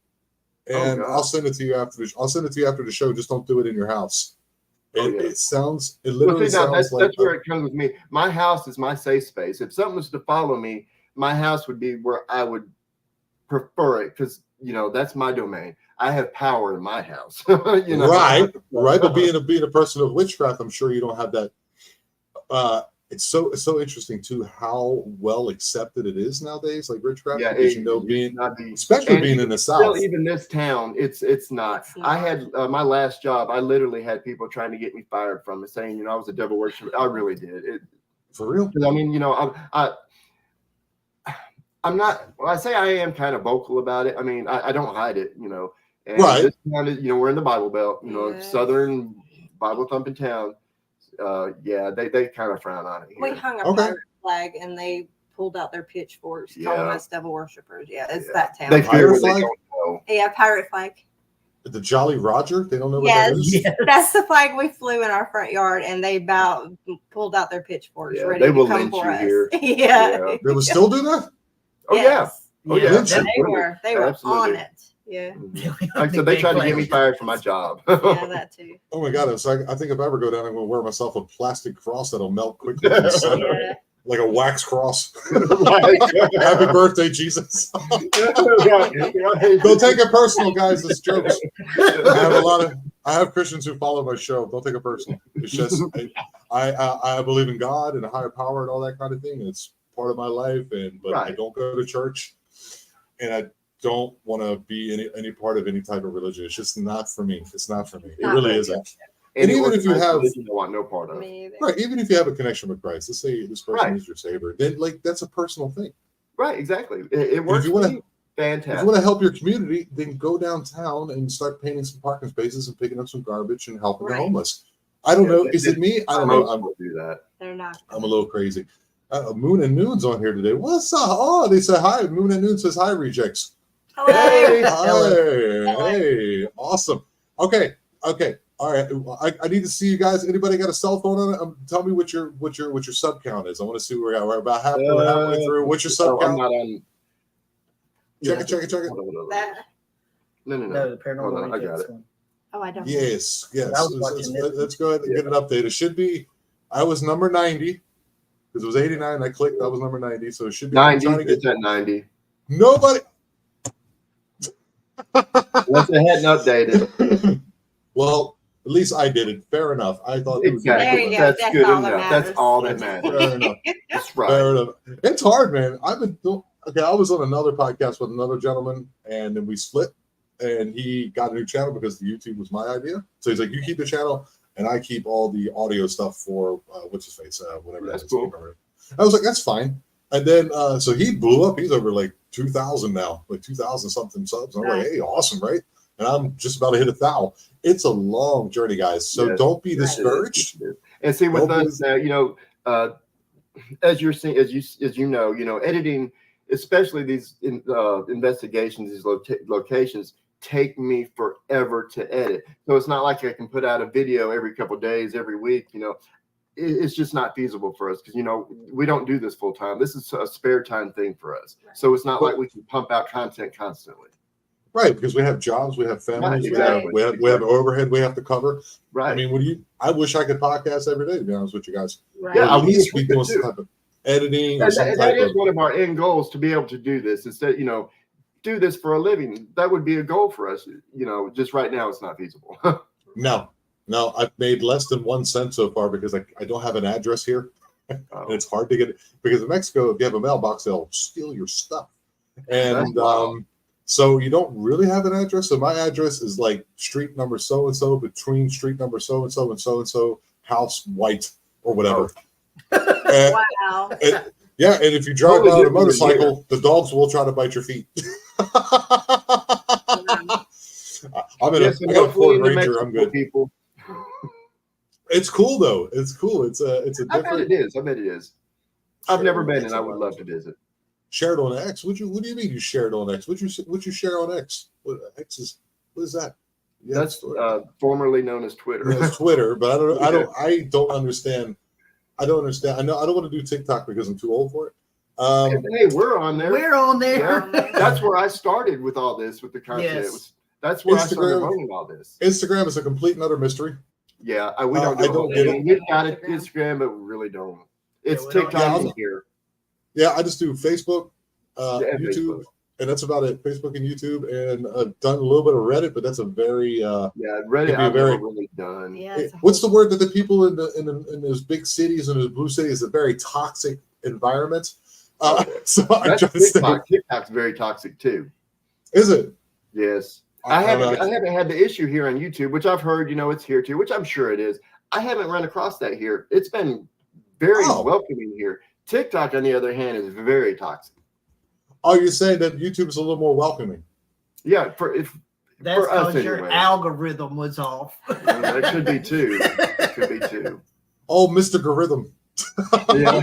[SPEAKER 1] and I'll send it to you after the show. Just don't do it in your house. It literally sounds like
[SPEAKER 2] that's where it comes with me. My house is my safe space. If something was to follow me, my house would be where I would prefer it because that's my domain. I have power in my house. Right.
[SPEAKER 1] But being a person of witchcraft, I'm sure you don't have that. It's so interesting too how well accepted it is nowadays, like witchcraft.
[SPEAKER 2] Yeah,
[SPEAKER 1] because especially being in the South.
[SPEAKER 2] Even this town, it's not. I had my last job. I literally had people trying to get me fired from it, saying I was a devil worshiper. I really did.
[SPEAKER 1] For real?
[SPEAKER 2] I mean, I'm not. Well, I say I am kind of vocal about it. I mean, I don't hide it. And this town is, we're in the Bible Belt. Southern Bible thumping town. They kind of frown on it here.
[SPEAKER 3] We hung a pirate flag and they pulled out their pitchforks, calling us devil worshippers. Yeah, it's that town.
[SPEAKER 2] They
[SPEAKER 1] pirate flag?
[SPEAKER 3] Yeah, pirate flag.
[SPEAKER 1] The Jolly Roger? They don't know what that is?
[SPEAKER 3] Yes, that's the flag we flew in our front yard, and they pulled out their pitchforks ready
[SPEAKER 2] they will
[SPEAKER 3] to come
[SPEAKER 2] lynch
[SPEAKER 3] for
[SPEAKER 2] you
[SPEAKER 3] us.
[SPEAKER 2] here.
[SPEAKER 3] Yeah.
[SPEAKER 1] They would still do that?
[SPEAKER 2] Oh,
[SPEAKER 3] yes.
[SPEAKER 2] Oh, yeah.
[SPEAKER 3] They were on it. Yeah.
[SPEAKER 2] Like I said, they tried to get me fired from my job.
[SPEAKER 3] Yeah, that too.
[SPEAKER 1] Oh my God. So I think if I ever go down, I'm going to wear myself a plastic cross that'll melt quickly in the sun. Like a wax cross. Happy birthday, Jesus. Don't take it personal, guys. It's jokes. I have Christians who follow my show. Don't take it personal. It's just I believe in God and a higher power and all that kind of thing. And it's part of my life. But I don't go to church, and I don't want to be any part of any type of religion. It's just not for me. It's not for me. It really isn't. And even if you have,
[SPEAKER 2] you want no part of it.
[SPEAKER 1] Right, even if you have a connection with Christ, let's say this person is your savior, then that's a personal thing.
[SPEAKER 2] Right, exactly. It works. Fantastic.
[SPEAKER 1] If you want to help your community, then go downtown and start painting some parking spaces and picking up some garbage and helping the homeless. I don't know. Is it me? I don't know. I'm
[SPEAKER 2] do that.
[SPEAKER 3] They're not.
[SPEAKER 1] I'm a little crazy. Moon and Noon's on here today. What's up? Oh, they said hi. Moon and Noon says hi, Rejects.
[SPEAKER 3] Hello.
[SPEAKER 1] Hey, awesome. Okay. All right. I need to see you guys. Anybody got a cell phone on it? Tell me what your sub count is. I want to see where we're at. We're about halfway through. What's your sub count? Check it.
[SPEAKER 2] Hold on.
[SPEAKER 3] That,
[SPEAKER 2] No.
[SPEAKER 4] the Paranormal
[SPEAKER 2] Hold on, I got
[SPEAKER 4] Rejects
[SPEAKER 2] it.
[SPEAKER 4] one.
[SPEAKER 3] oh, I don't know.
[SPEAKER 1] Yes.
[SPEAKER 4] I was watching this.
[SPEAKER 1] Let's go ahead and get it updated. It should be. I was number 90 because it was 89. I clicked. I was number 90, so it should be
[SPEAKER 2] 90.
[SPEAKER 1] trying to get
[SPEAKER 2] It's at 90.
[SPEAKER 1] nobody.
[SPEAKER 2] Unless it hadn't updated.
[SPEAKER 1] Well, at least I did it. Fair enough. I thought it was
[SPEAKER 2] Exactly.
[SPEAKER 3] There you go.
[SPEAKER 2] That's
[SPEAKER 3] That's
[SPEAKER 2] good
[SPEAKER 3] all that
[SPEAKER 2] enough. That's
[SPEAKER 3] matters.
[SPEAKER 2] all that matters.
[SPEAKER 1] fair enough.
[SPEAKER 2] That's right.
[SPEAKER 1] Fair enough. It's hard, man. Okay. I was on another podcast with another gentleman, and then we split. And he got a new channel because the YouTube was my idea. So he's like, "You keep the channel, and I keep all the audio stuff for what's his face, whatever."
[SPEAKER 2] That's
[SPEAKER 1] that is.
[SPEAKER 2] cool.
[SPEAKER 1] I was like, "That's fine." And then so he blew up. He's over like 2,000 now, like 2,000 something subs. And I'm like, "Hey, awesome, right?" And I'm just about to hit 1,000. It's a long journey, guys. So
[SPEAKER 2] Yes.
[SPEAKER 1] don't be discouraged.
[SPEAKER 2] And see, with
[SPEAKER 1] Don't
[SPEAKER 2] us, as you're seeing, as you know, editing, especially these investigations, these locations, take me forever to edit. So it's not like I can put out a video every couple of days, every week. It's just not feasible for us because we don't do this full time. This is a spare time thing for us. So it's not like we can pump out content constantly.
[SPEAKER 1] Right, because we have jobs, we have families,
[SPEAKER 2] Right,
[SPEAKER 1] we have overhead we have to cover.
[SPEAKER 2] Right.
[SPEAKER 1] I mean, I wish I could podcast every day, to be honest with you guys.
[SPEAKER 3] Right.
[SPEAKER 2] Yeah,
[SPEAKER 1] Or at least
[SPEAKER 2] we
[SPEAKER 1] be
[SPEAKER 2] could
[SPEAKER 1] doing
[SPEAKER 2] too.
[SPEAKER 1] some type of editing or
[SPEAKER 2] And
[SPEAKER 1] some
[SPEAKER 2] that
[SPEAKER 1] type
[SPEAKER 2] is
[SPEAKER 1] of.
[SPEAKER 2] one of our end goals, to be able to do this instead, do this for a living. That would be a goal for us. Just right now, it's not feasible.
[SPEAKER 1] No, I've made less than 1 cent so far because I don't have an address here. And it's hard to get it because in Mexico, if you have a mailbox, they'll steal your stuff. And so you don't really have an address. So my address is like street number so and so between street number so and so and so and so, house white or whatever. And,
[SPEAKER 3] Wow.
[SPEAKER 1] and if you drive by on a motorcycle, the dogs will try to bite your feet. I'm in
[SPEAKER 2] Yes,
[SPEAKER 1] I
[SPEAKER 2] and
[SPEAKER 1] got a
[SPEAKER 2] hopefully
[SPEAKER 1] Ford
[SPEAKER 2] in the
[SPEAKER 1] Ranger. I'm
[SPEAKER 2] Mexico
[SPEAKER 1] good.
[SPEAKER 2] people.
[SPEAKER 1] It's cool though. It's cool. It's a
[SPEAKER 2] I bet
[SPEAKER 1] different.
[SPEAKER 2] it is. I bet it is. I've never been, and I would
[SPEAKER 1] It's
[SPEAKER 2] love to visit.
[SPEAKER 1] shared on X. What do you mean you shared on X? What you share on X? What is that? Yeah,
[SPEAKER 2] That's formerly known as Twitter.
[SPEAKER 1] it's Twitter, but I don't understand. I don't understand. I know I don't want to do TikTok because I'm too old for it.
[SPEAKER 2] Hey, we're on there.
[SPEAKER 4] We're on there.
[SPEAKER 2] Yeah. That's where I started with all this, with the content.
[SPEAKER 4] Yes.
[SPEAKER 2] That's where I
[SPEAKER 1] Instagram.
[SPEAKER 2] started learning all this.
[SPEAKER 1] Instagram is a complete and utter mystery.
[SPEAKER 2] Yeah, we don't.
[SPEAKER 1] I don't get it.
[SPEAKER 2] We've got it, Instagram, but we really don't. It's
[SPEAKER 4] we don't-
[SPEAKER 2] TikTok
[SPEAKER 1] Yeah,
[SPEAKER 2] here.
[SPEAKER 1] Yeah, I just do Facebook,
[SPEAKER 2] Yeah,
[SPEAKER 1] YouTube,
[SPEAKER 2] Facebook.
[SPEAKER 1] and that's about it. Facebook and YouTube, and I've done a little bit of Reddit, but that's a very
[SPEAKER 2] Yeah, Reddit.
[SPEAKER 1] It'd be
[SPEAKER 2] I've
[SPEAKER 1] very-
[SPEAKER 2] never really done.
[SPEAKER 3] Yeah, it's a
[SPEAKER 1] what's the
[SPEAKER 3] whole-
[SPEAKER 1] word that the people in those big cities and those blue cities, a very toxic environment. So I
[SPEAKER 2] That's
[SPEAKER 1] try to stay.
[SPEAKER 2] TikTok. TikTok's very toxic too.
[SPEAKER 1] Is it?
[SPEAKER 2] Yes.
[SPEAKER 1] I
[SPEAKER 2] I haven't
[SPEAKER 1] don't know.
[SPEAKER 2] had the issue here on YouTube, which I've heard, it's here too, which I'm sure it is. I haven't run across that here. It's been very
[SPEAKER 1] Oh.
[SPEAKER 2] welcoming here. TikTok, on the other hand, is very toxic.
[SPEAKER 1] Oh, you're saying that YouTube is a little more welcoming.
[SPEAKER 2] Yeah,
[SPEAKER 4] That's
[SPEAKER 2] for us
[SPEAKER 4] because your
[SPEAKER 2] anyway.
[SPEAKER 4] algorithm was off.
[SPEAKER 2] That could be too. Could be too.
[SPEAKER 1] Oh, Mr. Gorhythm.
[SPEAKER 2] Yeah.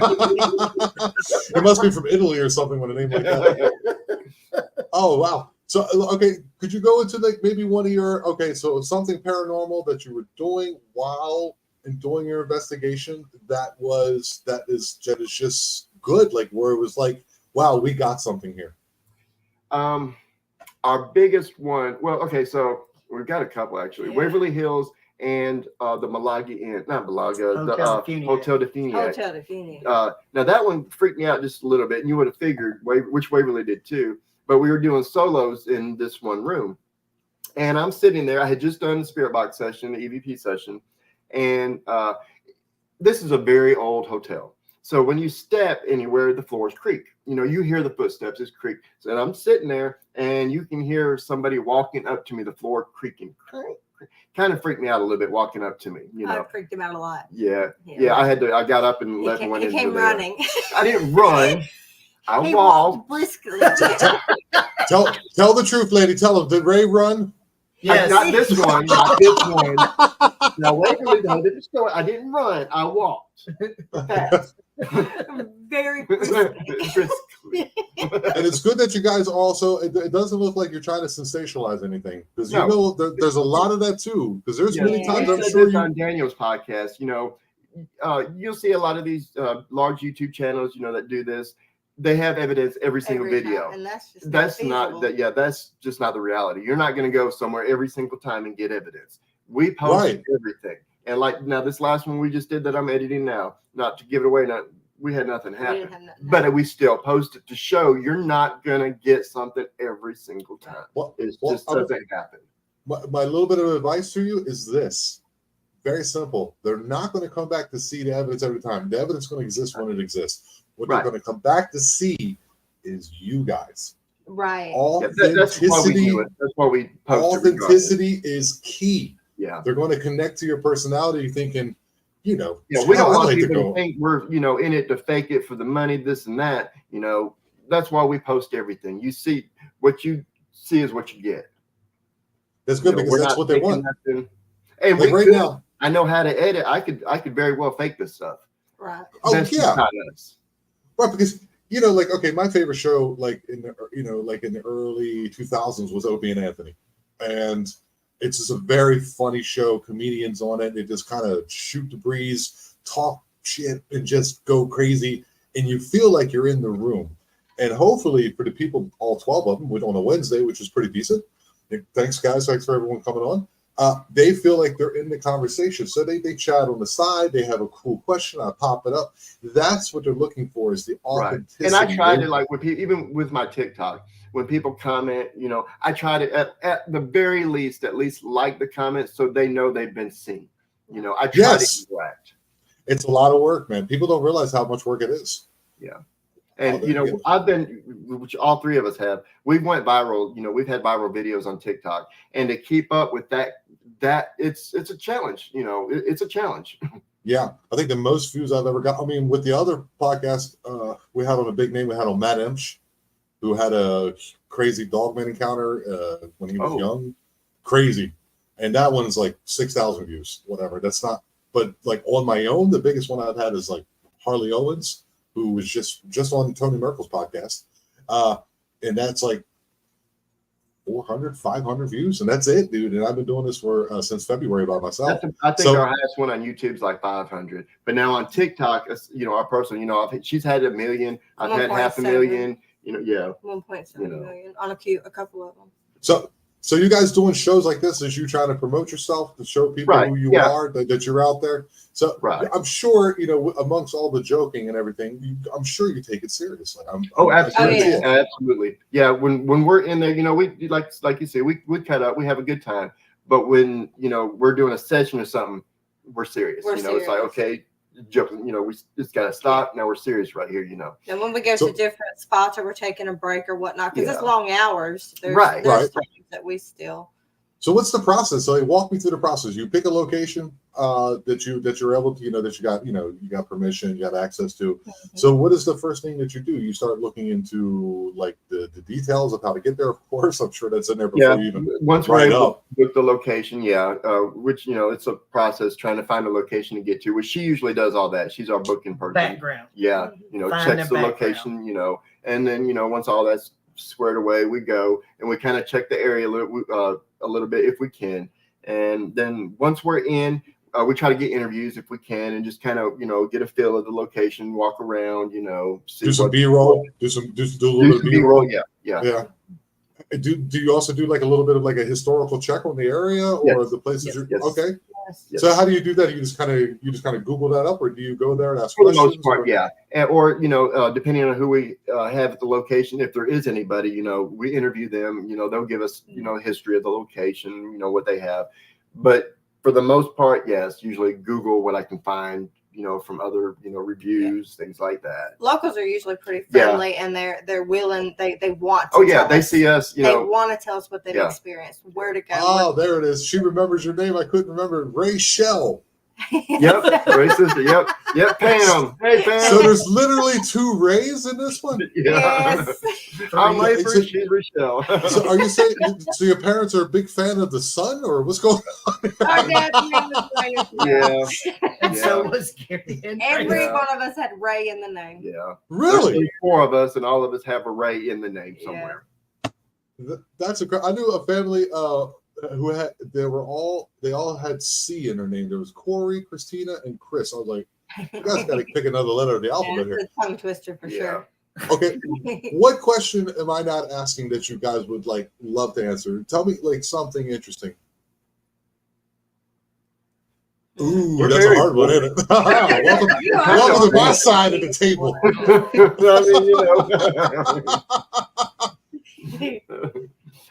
[SPEAKER 1] It must be from Italy or something with a name like that. Oh, wow. So, okay, could you go into like maybe one of your, so something paranormal that you were doing while doing your investigation that is just good, like where it was like, wow, we got something here.
[SPEAKER 2] Our biggest one, so we've got a couple actually.
[SPEAKER 3] Yeah.
[SPEAKER 2] Waverly Hills and the Malaga Inn, not Malaga,
[SPEAKER 4] Hotel
[SPEAKER 2] the
[SPEAKER 4] Funiac.
[SPEAKER 2] Hotel de Funiac.
[SPEAKER 3] Hotel de Funiac.
[SPEAKER 2] Now that one freaked me out just a little bit, and you would have figured which Waverly did too. But we were doing solos in this one room, and I'm sitting there. I had just done the spirit box session, the EVP session, and this is a very old hotel. So when you step anywhere, the floors creak. You hear the footsteps, it's creak. So I'm sitting there, and you can hear somebody walking up to me, the floor creaking. Kind of freaked me out a little bit walking up to me.
[SPEAKER 3] I freaked him out a lot.
[SPEAKER 2] Yeah. I got up and left and went
[SPEAKER 3] He
[SPEAKER 2] into
[SPEAKER 3] came
[SPEAKER 2] there.
[SPEAKER 3] running.
[SPEAKER 2] I didn't run. I
[SPEAKER 3] He
[SPEAKER 2] walked.
[SPEAKER 3] walked briskly.
[SPEAKER 1] Tell the truth, lady. Tell him. Did Ray run?
[SPEAKER 4] Yes.
[SPEAKER 2] Not this one. Not this one. Now, Waverly, though, I didn't run. I walked fast.
[SPEAKER 3] Very briskly.
[SPEAKER 2] Briskly.
[SPEAKER 1] And it's good that you guys also. It doesn't look like you're trying to sensationalize anything because
[SPEAKER 2] No.
[SPEAKER 1] there's a lot of that too. Because there's
[SPEAKER 2] Yeah.
[SPEAKER 1] many times
[SPEAKER 2] We
[SPEAKER 1] I'm
[SPEAKER 2] said
[SPEAKER 1] sure
[SPEAKER 2] this
[SPEAKER 1] you.
[SPEAKER 2] on Daniel's podcast. You'll see a lot of these large YouTube channels, that do this. they have evidence every single
[SPEAKER 3] Every
[SPEAKER 2] video.
[SPEAKER 3] time, and that's
[SPEAKER 2] Not
[SPEAKER 3] feasible.
[SPEAKER 2] that. Yeah, that's just not the reality. You're not going to go somewhere every single time and get evidence. We post everything, and like now this last one we just did that I'm editing now. Not to give it away. We had nothing happen, but we still post it to show you're not going to get something every single time. It just doesn't happen.
[SPEAKER 1] My little bit of advice to you is this. Very simple. They're not going to come back to see the evidence every time. The evidence is going to exist when it exists. What they're going to come back to see is you guys.
[SPEAKER 3] Right.
[SPEAKER 1] Authenticity.
[SPEAKER 2] That's why we do it. That's why we post
[SPEAKER 1] authenticity is key.
[SPEAKER 2] Yeah.
[SPEAKER 1] They're going to connect to your personality thinking, we don't
[SPEAKER 2] want people to think we're, in it to fake it for the money, this and that. That's why we post everything. You see, what you see is what you get.
[SPEAKER 1] That's good because that's what they want.
[SPEAKER 2] And like now, I know how to edit. I could very well fake this stuff.
[SPEAKER 3] Right.
[SPEAKER 1] Oh, yeah. Right, because my favorite show, in the early 2000s, was Opie and Anthony, and it's just a very funny show. Comedians on it, they just kind of shoot the breeze, talk shit, and just go crazy, and you feel like you're in the room. And hopefully, for the people, all 12 of them, went on a Wednesday, which is pretty decent. Thanks, guys. Thanks for everyone coming on. They feel like they're in the conversation. So they chat on the side. They have a cool question. I pop it up. That's what they're looking for, is the authenticity.
[SPEAKER 2] And I tried it even with my TikTok. When people comment, I try to at the very least, at least like the comments so they know they've been seen. I try to interact.
[SPEAKER 1] It's a lot of work, man. People don't realize how much work it is.
[SPEAKER 2] Yeah. And I've been, which all three of us have, we've went viral. We've had viral videos on TikTok, and to keep up with that it's a challenge. It's a challenge.
[SPEAKER 1] Yeah, I think the most views I've ever got. I mean, with the other podcast we had on a big name, we had on Matt Emsch, who had a crazy dogman encounter when he was young, crazy, and that one's like 6,000 views, whatever. That's not, but like on my own, the biggest one I've had is like Harley Owens, who was just on Tony Merkel's podcast. And that's like 400, 500 views. And that's it, dude. And I've been doing this for since February by myself.
[SPEAKER 2] I think our highest one on YouTube's like 500. But now on TikTok, our person, she's had 1 million. I've had 500,000.
[SPEAKER 3] 1.7 million on a couple of them.
[SPEAKER 1] So you guys doing shows like this, is you trying to promote yourself, to show people who you are, that you're out there? So I'm sure, amongst all the joking and everything, I'm sure you take it seriously.
[SPEAKER 2] Absolutely. Absolutely. Yeah. When we're in there, we like you say, we cut up, we have a good time. But when, we're doing a session or something, we're serious. It's like, okay, joking, we just got to stop. Now we're serious right here,
[SPEAKER 3] And when we go to different spots or we're taking a break or whatnot, because it's long hours. There's times that we still.
[SPEAKER 1] So what's the process? So walk me through the process. You pick a location that you're able to, that you got permission, you got access to. Mm-hmm. So what is the first thing that you do? You start looking into like the details of how to get there. Of course, I'm sure that's in there before you even
[SPEAKER 2] once we're able to book the location. Which it's a process trying to find a location to get to. Which she usually does all that. She's our booking person.
[SPEAKER 4] Background.
[SPEAKER 2] Yeah, checks the location. And then once all that's squared away, we go and we kind of check the area a little bit if we can, and then once we're in, we try to get interviews if we can, and just kind of get a feel of the location, walk around, see
[SPEAKER 1] do some B-roll, do a little bit of B-roll. Yeah. Do you also do like a little bit of like a historical check on the area or the places you're okay? Yes. So how do you do that? You just kind of Google that up, or do you go there and ask questions?
[SPEAKER 2] For the most part, yeah. Or depending on who we have at the location, if there is anybody, we interview them. They'll give us a history of the location, what they have. But for the most part, yes, usually Google what I can find, from other reviews, things like that.
[SPEAKER 3] Locals are usually pretty friendly, and they're willing. They want to.
[SPEAKER 2] Oh yeah, they see us.
[SPEAKER 3] They want to tell us what they've experienced, where to go.
[SPEAKER 1] Oh, there it is. She remembers your name. I couldn't remember. Rachel.
[SPEAKER 2] Yep, Ray's sister. Yep, Pam. Hey, Pam.
[SPEAKER 1] So there's literally 2 Rays in this one.
[SPEAKER 3] Yes.
[SPEAKER 2] I'm Layford. She's Rochelle.
[SPEAKER 1] So are you saying? So your parents are a big fan of the sun, or what's going on?
[SPEAKER 3] Our dad's name was Ray.
[SPEAKER 4] And so was Gary.
[SPEAKER 3] Every one of us had Ray in the name.
[SPEAKER 2] Yeah.
[SPEAKER 1] Really?
[SPEAKER 2] There's 4 of us, and all of us have a Ray in the name somewhere.
[SPEAKER 1] That's I knew a family who had they all had C in their name. There was Corey, Christina, and Chris. I was like, you guys got to pick another letter of the alphabet here.
[SPEAKER 3] It's a tongue twister for sure.
[SPEAKER 1] Okay, what question am I not asking that you guys would like love to answer? Tell me like something interesting. Ooh,
[SPEAKER 2] We're
[SPEAKER 1] that's a
[SPEAKER 2] very
[SPEAKER 1] hard one, isn't it? welcome
[SPEAKER 3] You are.
[SPEAKER 1] welcome to my side of the table.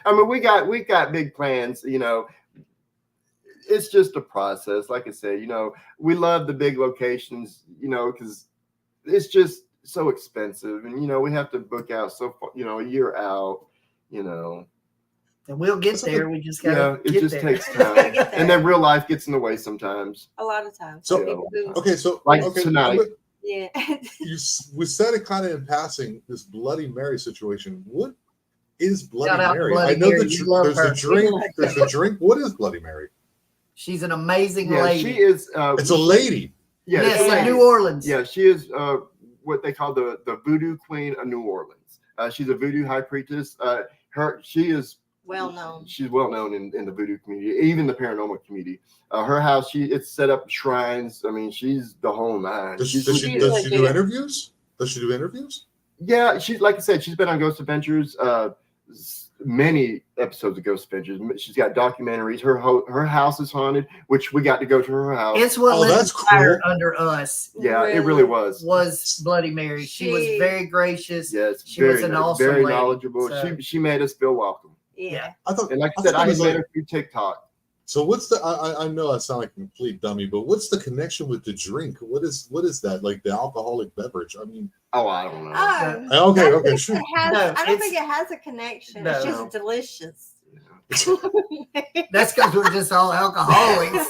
[SPEAKER 2] I mean, we got big plans. You know, it's just a process. Like I said, you know, we love the big locations. You know, because it's just so expensive, and you know, we have to book out so far. You know, a year out. You know.
[SPEAKER 4] And we'll get there. We just gotta
[SPEAKER 2] it
[SPEAKER 4] get
[SPEAKER 2] just
[SPEAKER 4] there.
[SPEAKER 2] takes time, and then real life gets in the way sometimes.
[SPEAKER 3] A lot of times.
[SPEAKER 1] So okay, so
[SPEAKER 2] Like
[SPEAKER 1] okay,
[SPEAKER 2] tonight.
[SPEAKER 3] Yeah.
[SPEAKER 1] We said it kind of in passing. This Bloody Mary situation. What is Bloody
[SPEAKER 4] Shout out to
[SPEAKER 1] Mary?
[SPEAKER 4] Bloody
[SPEAKER 1] I know
[SPEAKER 4] Mary.
[SPEAKER 1] there's
[SPEAKER 4] You love
[SPEAKER 1] a
[SPEAKER 4] her.
[SPEAKER 1] drink. There's a drink. What is Bloody Mary?
[SPEAKER 4] She's an amazing
[SPEAKER 2] Yeah,
[SPEAKER 4] lady.
[SPEAKER 2] she is.
[SPEAKER 1] It's a lady.
[SPEAKER 2] Yeah,
[SPEAKER 4] yes,
[SPEAKER 2] she's a
[SPEAKER 4] in
[SPEAKER 2] lady.
[SPEAKER 4] New Orleans.
[SPEAKER 2] Yeah, she is what they call the voodoo queen of New Orleans. She's a voodoo high priestess.
[SPEAKER 3] Well known.
[SPEAKER 2] She's well known in the voodoo community, even the paranormal community. Her house, it's set up shrines. I mean, she's the whole nine.
[SPEAKER 1] Does she do interviews? Does she do interviews?
[SPEAKER 2] Yeah, she's like I said, she's been on Ghost Adventures, many episodes of Ghost Adventures. She's got documentaries. Her house is haunted, which we got to go to her house.
[SPEAKER 4] It's what lit
[SPEAKER 1] that's
[SPEAKER 4] the fire
[SPEAKER 1] cool.
[SPEAKER 4] under us.
[SPEAKER 2] Yeah, it really was.
[SPEAKER 4] Was Bloody Mary. She was very gracious.
[SPEAKER 2] Yes,
[SPEAKER 4] she was an awesome
[SPEAKER 2] very
[SPEAKER 4] lady.
[SPEAKER 2] knowledgeable.
[SPEAKER 4] So,
[SPEAKER 2] she made us feel welcome.
[SPEAKER 3] Yeah.
[SPEAKER 2] And like I said, I met her through TikTok.
[SPEAKER 1] So what's the? I know I sound like a complete dummy, but what's the connection with the drink? What is that? Like the alcoholic beverage? I mean,
[SPEAKER 2] I don't know.
[SPEAKER 1] Okay, sure.
[SPEAKER 3] I don't think it has a connection. It's just delicious.
[SPEAKER 4] that's because we're just all alcoholics.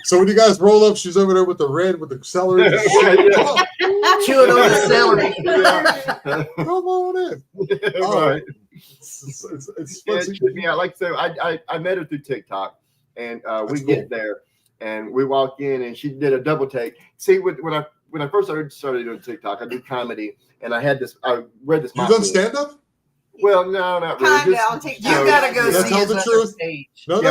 [SPEAKER 1] So when you guys roll up, she's over there with the celery.
[SPEAKER 4] Chewing on the celery.
[SPEAKER 1] Come on in.
[SPEAKER 2] Right.
[SPEAKER 1] It's
[SPEAKER 2] Yeah, like I said, I met her through TikTok, and we get there, and we walk in, and she did a double take. See, when I first started doing TikTok, I do comedy, and I read this.
[SPEAKER 1] You done stand up?
[SPEAKER 2] Well, no, not really.
[SPEAKER 4] You gotta go see
[SPEAKER 1] tell the truth.
[SPEAKER 4] Stage.
[SPEAKER 1] No.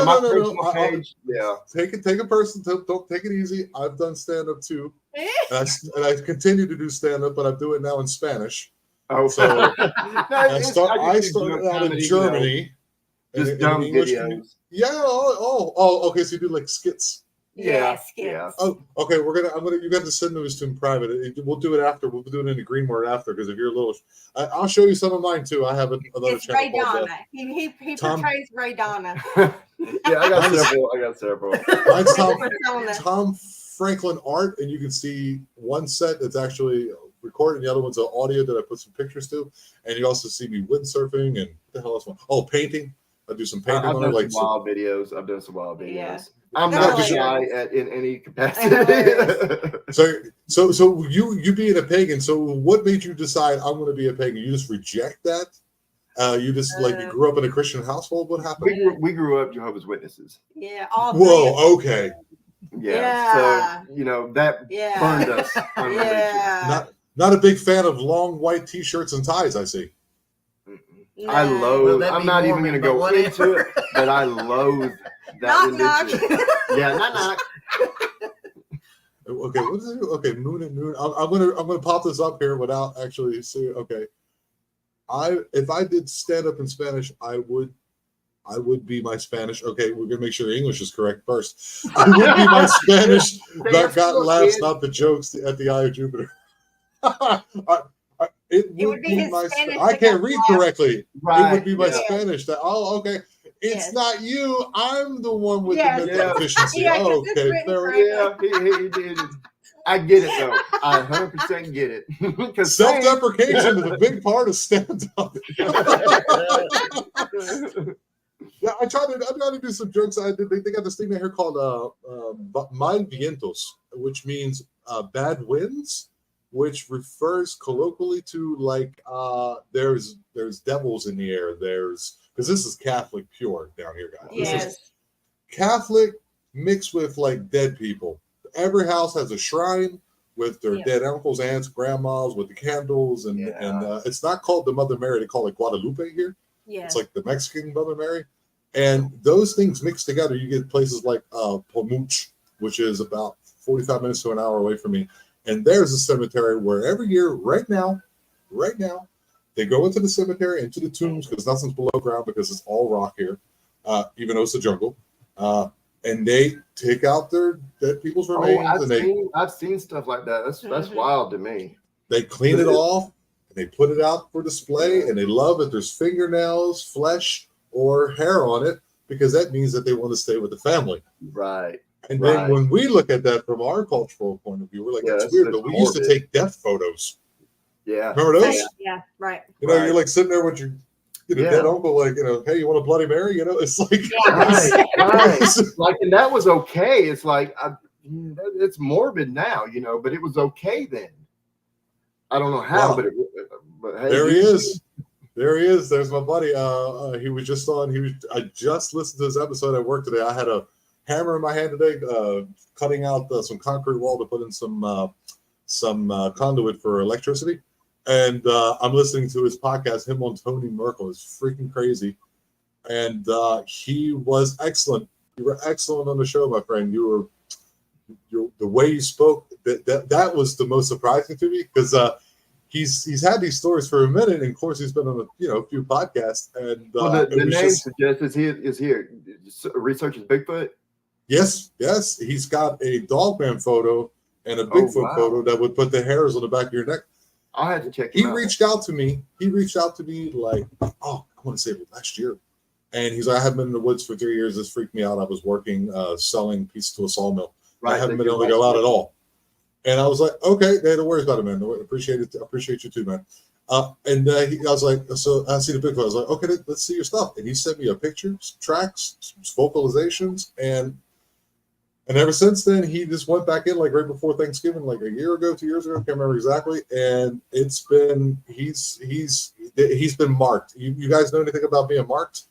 [SPEAKER 2] Yeah.
[SPEAKER 1] Take a person. Don't take it easy. I've done stand up too, and I continue to do stand up, but I do it now in Spanish.
[SPEAKER 2] Oh,
[SPEAKER 1] so I started out in Germany.
[SPEAKER 2] Just dumb videos.
[SPEAKER 1] Yeah. Oh. Okay. So you do like skits.
[SPEAKER 3] Yeah.
[SPEAKER 1] Oh, okay. You got to send those to him private. We'll do it after. We'll do it in the green word after because if you're a little, I'll show you some of mine too. I have another
[SPEAKER 3] it's
[SPEAKER 1] channel.
[SPEAKER 3] Ray Donna. He portrays Ray Donna.
[SPEAKER 2] Yeah, I got several.
[SPEAKER 1] Mine's Tom Franklin art, and you can see one set that's actually recorded, and the other one's an audio that I put some pictures to, and you also see me windsurfing and what the hell else? Oh, painting. I do some painting.
[SPEAKER 2] I've done some wild videos.
[SPEAKER 3] Yeah.
[SPEAKER 2] I'm not shy in any capacity.
[SPEAKER 1] So you being a pagan. So what made you decide I'm going to be a pagan? You just reject that? You just you grew up in a Christian household. What happened?
[SPEAKER 2] We grew up Jehovah's Witnesses.
[SPEAKER 3] Yeah.
[SPEAKER 1] Whoa. Okay.
[SPEAKER 2] Yeah. So that burned us.
[SPEAKER 3] Yeah.
[SPEAKER 1] Not a big fan of long white T-shirts and ties. I see.
[SPEAKER 3] No.
[SPEAKER 2] I loathe. I'm not even going to go into it, but I loathe that religion. Yeah, knock.
[SPEAKER 1] Okay, what is it? Okay, moon and noon. I'm gonna pop this up here without actually seeing. Okay, if I did stand up in Spanish, I would be my Spanish. Okay, we're gonna make sure the English is correct first. I would be my Spanish that got laughs, not the jokes at the Eye of Jupiter. It would be my Spanish. I can't read correctly. Right. It would be my Spanish. Okay. It's not you. I'm the one with the mental deficiency. Okay,
[SPEAKER 2] he did. I get it though. I 100% get it. Because
[SPEAKER 1] self-deprecation is a big part of stand-up. Yeah, I try to do some jokes. They got this thing here called mal vientos, which means bad winds, which refers colloquially to there's devils in the air. Because this is Catholic pure down here, guys.
[SPEAKER 3] Yes.
[SPEAKER 1] This is Catholic mixed with dead people. Every house has a shrine with their dead uncles, aunts, grandmas, with the candles, and it's not called the Mother Mary. They call it Guadalupe here.
[SPEAKER 3] Yeah.
[SPEAKER 1] It's like the Mexican Mother Mary. And those things mixed together, you get places like Pomuch, which is about 45 minutes to an hour away from me. And there's a cemetery where every year, right now, they go into the cemetery, into the tombs, because nothing's below ground because it's all rock here, even though it's a jungle. And they take out their dead people's remains.
[SPEAKER 2] I've seen stuff like that. That's wild to me.
[SPEAKER 1] They clean it off and they put it out for display, and they love it. There's fingernails, flesh, or hair on it, because that means that they want to stay with the family.
[SPEAKER 2] Right.
[SPEAKER 1] And then when we look at that from our cultural point of view, we're like, that's weird, but we used to take death photos.
[SPEAKER 2] Yeah.
[SPEAKER 1] Remember those?
[SPEAKER 3] Yeah, right.
[SPEAKER 1] You know, you're like sitting there with your dead uncle, like, hey, you want a Bloody Mary? You know, it's like,
[SPEAKER 2] right. Like, and that was okay. It's like, it's morbid now, but it was okay then. I don't know how, but hey,
[SPEAKER 1] there he is. There he is. There's my buddy. He was just on. I just listened to this episode at work today. I had a hammer in my hand today, cutting out some concrete wall to put in some conduit for electricity. And I'm listening to his podcast. Him on Tony Merkel is freaking crazy, and he was excellent. You were excellent on the show, my friend. The way you spoke. That was the most surprising to me, because he's had these stories for a minute, and of course he's been on a few podcasts. And
[SPEAKER 2] the name suggests is he researches Bigfoot?
[SPEAKER 1] Yes. He's got a Dogman photo and a Bigfoot photo that would put the hairs on the back of your neck.
[SPEAKER 2] I'll have to check him out.
[SPEAKER 1] He reached out to me like, I want to say it was last year. And he's like, I haven't been in the woods for 3 years. This freaked me out. I was working, selling pieces to a sawmill. Right, I haven't been able to go out at all. And I was like, okay, no worries about it, man. Appreciate it. I appreciate you too, man. I was like, so I see the Bigfoot. I was like, okay, let's see your stuff. And he sent me a picture, some tracks, some vocalizations, and ever since then, he just went back in like right before Thanksgiving, like a year ago, 2 years ago, I can't remember exactly. And it's been he's been marked. You guys know anything about being marked?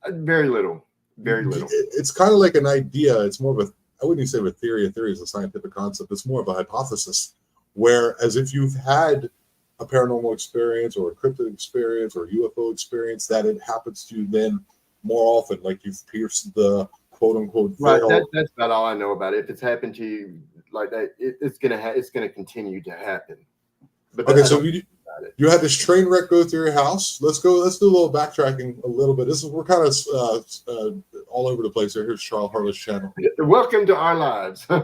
[SPEAKER 2] Very little.
[SPEAKER 1] It's kind of like an idea. It's more of I wouldn't even say a theory. A theory is a scientific concept. It's more of a hypothesis, whereas if you've had a paranormal experience or a cryptid experience or a UFO experience, that it happens to you then more often, like you've pierced the quote unquote veil.
[SPEAKER 2] Right. That's about all I know about it. If it's happened to you like that, it's gonna continue to happen. But
[SPEAKER 1] okay, so you had this train wreck go through your house. Let's do a little backtracking a little bit. We're kind of all over the place here. Here's Charles Harlow's channel.
[SPEAKER 2] Welcome to our lives. All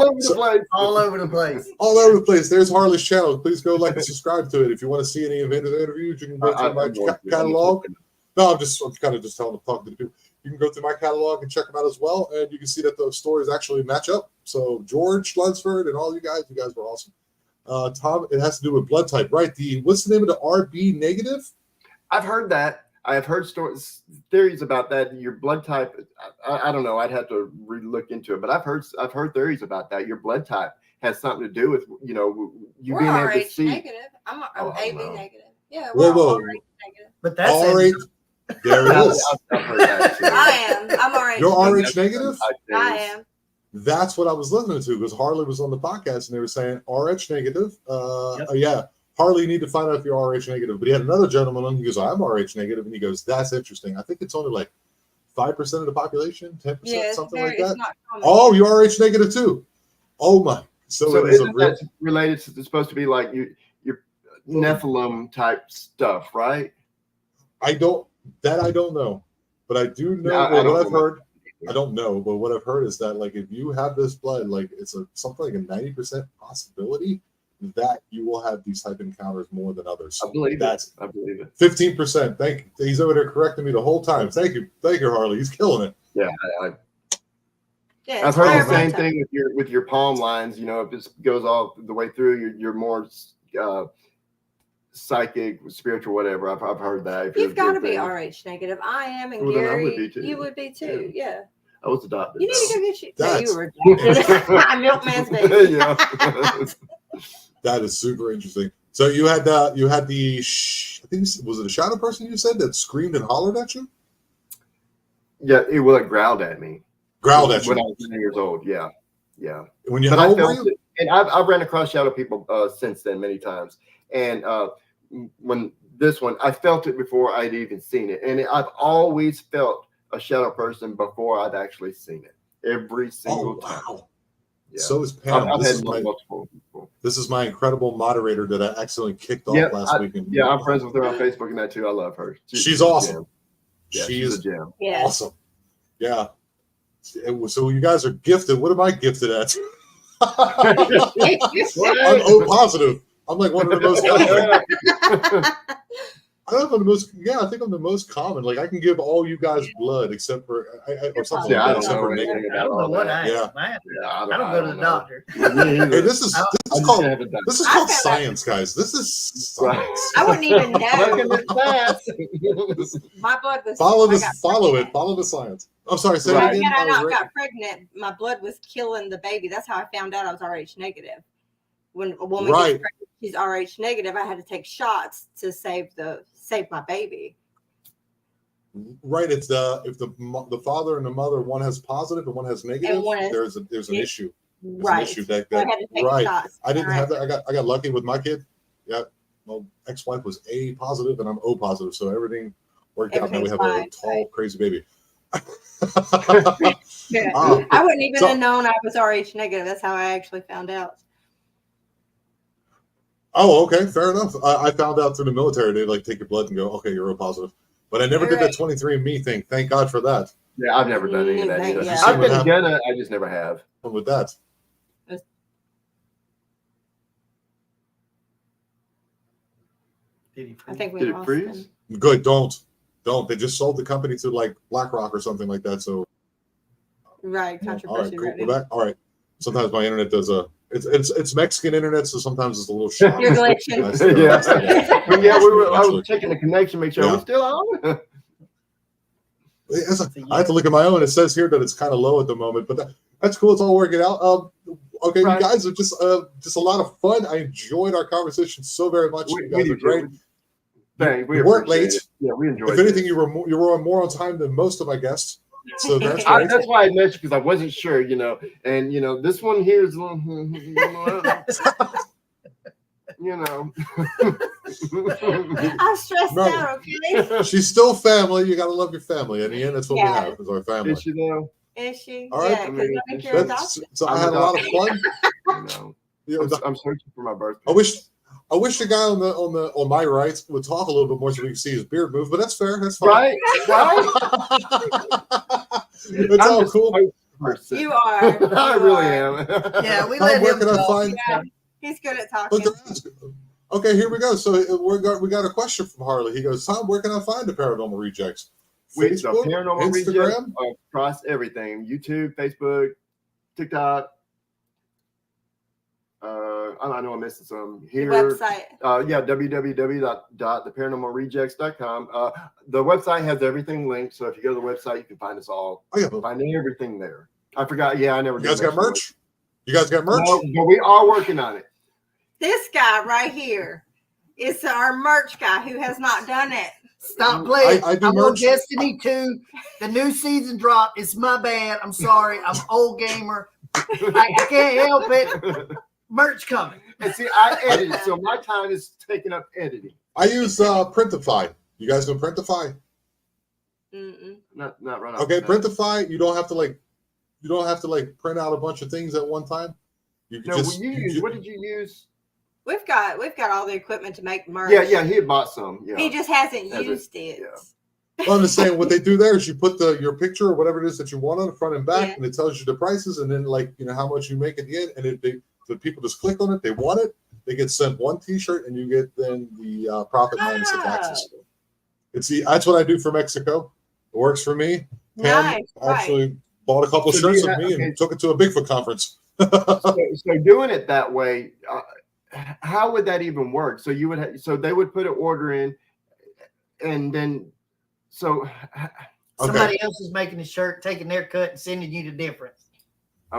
[SPEAKER 2] over the place.
[SPEAKER 1] There's Harley's channel. Please go like and subscribe to it. If you want to see any of the interviews, you can go to my catalog. No, I'm kind of just talking to the people. You can go through my catalog and check them out as well, and you can see that those stories actually match up. So George Lunsford and all you guys were awesome. Tom, it has to do with blood type, right? What's the name of the RB negative?
[SPEAKER 2] I've heard that. I've heard theories about that. Your blood type, I don't know. I'd have to look into it, but I've heard theories about that. Your blood type has something to do with you
[SPEAKER 3] we're
[SPEAKER 2] being
[SPEAKER 3] RH
[SPEAKER 2] able to see.
[SPEAKER 3] Negative. I'm AB negative. Yeah,
[SPEAKER 1] whoa.
[SPEAKER 3] RH negative.
[SPEAKER 4] But that's
[SPEAKER 1] RH. There it is.
[SPEAKER 2] I've heard that too.
[SPEAKER 3] I am. I'm RH.
[SPEAKER 1] You're RH negative?
[SPEAKER 3] I am.
[SPEAKER 1] That's what I was listening to, because Harley was on the podcast and they were saying RH negative. Yeah. Harley, you need to find out if you're RH negative. But he had another gentleman on. He goes, I'm RH negative. And he goes, that's interesting. I think it's only like 5% of the population, 10%, something like that. Oh, you're RH negative too. Oh my. So it is
[SPEAKER 2] that's related to, it's supposed to be like your Nephilim type stuff, right?
[SPEAKER 1] I don't know. But I do know what I've heard. I don't know, but what I've heard is that like if you have this blood, like it's something like a 90% possibility that you will have these type encounters more than others.
[SPEAKER 2] I believe it.
[SPEAKER 1] 15%. Thank you. He's over there correcting me the whole time. Thank you, Harley. He's killing it.
[SPEAKER 2] Yeah, I've heard the same thing with your palm lines. If this goes all the way through, you're more psychic, spiritual, whatever. I've heard that.
[SPEAKER 3] You've got to be RH negative. I am, and Gary, you would be too. Yeah.
[SPEAKER 2] I was adopted.
[SPEAKER 3] You need to go get you were adopted. Milkman's baby.
[SPEAKER 2] Yeah.
[SPEAKER 1] That is super interesting. So you had the I think was it a shadow person you said that screamed and hollered at you?
[SPEAKER 2] Yeah, it growled at me.
[SPEAKER 1] Growled at you
[SPEAKER 2] when I was 9 years old. Yeah.
[SPEAKER 1] When you how old were you?
[SPEAKER 2] And I've ran across shadow people since then many times. And when this one, I felt it before I'd even seen it. And I've always felt a shadow person before I'd actually seen it. Every single time. Yeah.
[SPEAKER 1] So is Pam.
[SPEAKER 2] I've
[SPEAKER 1] This
[SPEAKER 2] had
[SPEAKER 1] is my
[SPEAKER 2] multiple.
[SPEAKER 1] this is my incredible moderator that I accidentally kicked off
[SPEAKER 2] Yeah,
[SPEAKER 1] last week. And
[SPEAKER 2] I'm friends with her on Facebook and that too. I love her.
[SPEAKER 1] She's awesome.
[SPEAKER 2] Yeah,
[SPEAKER 1] she
[SPEAKER 2] she's
[SPEAKER 1] is
[SPEAKER 2] a gem.
[SPEAKER 1] awesome. Yeah. So you guys are gifted. What am I gifted at? I'm O positive. I'm like one of the most common. I think I'm the most common. Like I can give all you guys blood except for or something like that. Except for negative.
[SPEAKER 4] I don't know what I am. I don't go to the doctor.
[SPEAKER 1] Hey, this is called science, guys. This is science.
[SPEAKER 3] I wouldn't even know. My blood was
[SPEAKER 1] follow the science. I'm sorry, say it again.
[SPEAKER 3] When I got pregnant, my blood was killing the baby. That's how I found out I was Rh negative. When a woman gets pregnant, she's Rh negative. I had to take shots to save my baby.
[SPEAKER 1] Right. It's if the father and the mother, one has positive and one has negative, there's an issue.
[SPEAKER 3] Right.
[SPEAKER 1] An issue that
[SPEAKER 3] I had to take shots.
[SPEAKER 1] I didn't have that. I got lucky with my kid. Yeah. My ex-wife was A positive and I'm O positive, so everything worked out. Now we have a tall, crazy baby.
[SPEAKER 3] Yeah. I wouldn't even have known I was Rh negative. That's how I actually found out.
[SPEAKER 1] Oh, okay, fair enough. I found out through the military. They like take your blood and go, okay, you're O positive. But I never did that 23andMe thing. Thank God for that.
[SPEAKER 2] Yeah, I've never done any of that either.
[SPEAKER 3] Yeah.
[SPEAKER 2] I've been gonna, I just never have.
[SPEAKER 1] With that.
[SPEAKER 3] I think we
[SPEAKER 2] Did it
[SPEAKER 3] lost
[SPEAKER 2] freeze?
[SPEAKER 3] him.
[SPEAKER 1] Good, don't. They just sold the company to like BlackRock or something like that. So
[SPEAKER 3] right, controversy.
[SPEAKER 1] All right, cool. We're back. All right. Sometimes my internet does it's Mexican internet, so sometimes it's a little sharp.
[SPEAKER 3] You're glitching.
[SPEAKER 2] I was checking the connection, make sure we're still on.
[SPEAKER 1] I have to look at my own. It says here that it's kind of low at the moment, but that's cool. It's all working out. Okay, you guys are just a lot of fun. I enjoyed our conversation so very much. You guys are great.
[SPEAKER 2] Thanks.
[SPEAKER 1] You weren't late.
[SPEAKER 2] Yeah, we enjoyed it.
[SPEAKER 1] If anything, you were more on time than most of my guests. So that's great.
[SPEAKER 2] That's why I mentioned, because I wasn't sure, and this one here is
[SPEAKER 3] I'm stressed out, okay?
[SPEAKER 1] She's still family. You gotta love your family. In the end, that's what we have is our family.
[SPEAKER 2] Is she though?
[SPEAKER 3] Is she?
[SPEAKER 1] All right.
[SPEAKER 3] Yeah,
[SPEAKER 1] so I had a lot of fun.
[SPEAKER 2] I'm searching for my birthday.
[SPEAKER 1] I wish the guy on my right would talk a little bit more so we can see his beard move, but that's fair. That's fine.
[SPEAKER 2] Right?
[SPEAKER 1] It's all cool.
[SPEAKER 3] You are.
[SPEAKER 2] I really am.
[SPEAKER 4] Yeah, we let him talk.
[SPEAKER 3] Yeah, he's good at talking.
[SPEAKER 1] Okay, here we go. So we got a question from Harley. He goes, Tom, where can I find the Paranormal Rejects? Facebook,
[SPEAKER 2] Paranormal
[SPEAKER 1] Instagram?
[SPEAKER 2] Rejects across everything. YouTube, Facebook, TikTok. I know I'm missing some here.
[SPEAKER 3] Website.
[SPEAKER 2] www.theparanormalrejects.com. The website has everything linked, so if you go to the website, you can find us all.
[SPEAKER 1] Oh yeah,
[SPEAKER 2] find everything there. I forgot. Yeah, I never.
[SPEAKER 1] You guys got merch? You guys got merch?
[SPEAKER 2] No, but we are working on it.
[SPEAKER 3] This guy right here is our merch guy who has not done it.
[SPEAKER 4] Stop playing.
[SPEAKER 1] I do
[SPEAKER 4] I'm
[SPEAKER 1] merch.
[SPEAKER 4] on Destiny 2. The new season dropped. It's my bad. I'm sorry. I'm old gamer. I can't help it. Merch coming.
[SPEAKER 2] And see, I edit, so my time is taken up editing.
[SPEAKER 1] I use Printify. You guys know Printify?
[SPEAKER 2] Not right off.
[SPEAKER 1] Okay, Printify. You don't have to print out a bunch of things at one time. You can
[SPEAKER 2] what did you use?
[SPEAKER 3] We've got all the equipment to make merch.
[SPEAKER 2] Yeah, he had bought some. Yeah.
[SPEAKER 3] He just hasn't used it.
[SPEAKER 2] Yeah.
[SPEAKER 1] Well, I'm just saying what they do there is you put your picture or whatever it is that you want on the front and back, and it tells you the prices and then how much you make at the end, and the people just click on it. They want it. They get sent one T-shirt, and you get then the profit minus the taxes. That's what I do for Mexico. It works for me. Pam actually bought a couple of shirts of me and took it to a Bigfoot conference.
[SPEAKER 2] so doing it that way, how would that even work? So you would they would put an order in, and then
[SPEAKER 4] somebody else is making the shirt, taking their cut, and sending you the difference.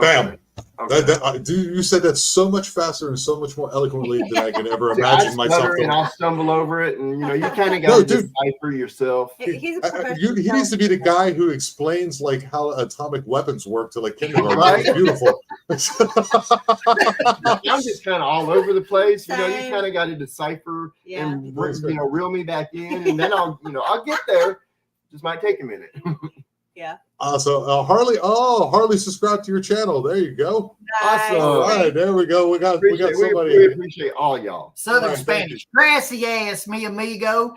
[SPEAKER 1] Bam. Okay. You said that so much faster and so much more eloquently than I could ever imagine myself.
[SPEAKER 2] And I'll stumble over it, and you kind of got to decipher yourself.
[SPEAKER 1] He needs to be the guy who explains how atomic weapons work to kindergarten.
[SPEAKER 2] Right?
[SPEAKER 1] It's beautiful.
[SPEAKER 2] I'm just kind of all over the place. You kind of got to decipher and reel me back in, and then I'll get there. Just might take a minute.
[SPEAKER 3] Yeah.
[SPEAKER 1] So Harley subscribed to your channel. There you go.
[SPEAKER 2] Awesome.
[SPEAKER 1] All right, there we go. We got
[SPEAKER 2] We
[SPEAKER 1] somebody.
[SPEAKER 2] appreciate all y'all.
[SPEAKER 4] Southern
[SPEAKER 1] All right, thank
[SPEAKER 4] Spanish. Grassy ass, mi amigo.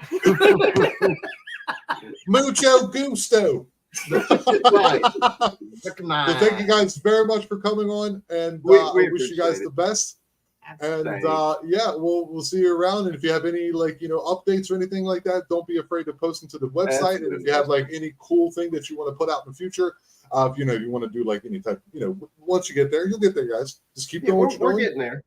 [SPEAKER 1] Mucho gusto.
[SPEAKER 2] Right.
[SPEAKER 1] So thank you guys very much for coming on, and
[SPEAKER 2] We
[SPEAKER 1] I wish you guys
[SPEAKER 2] appreciate it.
[SPEAKER 1] the best. And
[SPEAKER 2] Thanks.
[SPEAKER 1] yeah, we'll see you around. And if you have any updates or anything like that, don't be afraid to post them to the website.
[SPEAKER 2] Absolutely.
[SPEAKER 1] And if you have any cool thing that you want to put out in the future, if you want to do any type, once you get there, you'll get there, guys. Just keep doing what you're
[SPEAKER 2] we're
[SPEAKER 1] doing.
[SPEAKER 2] getting there.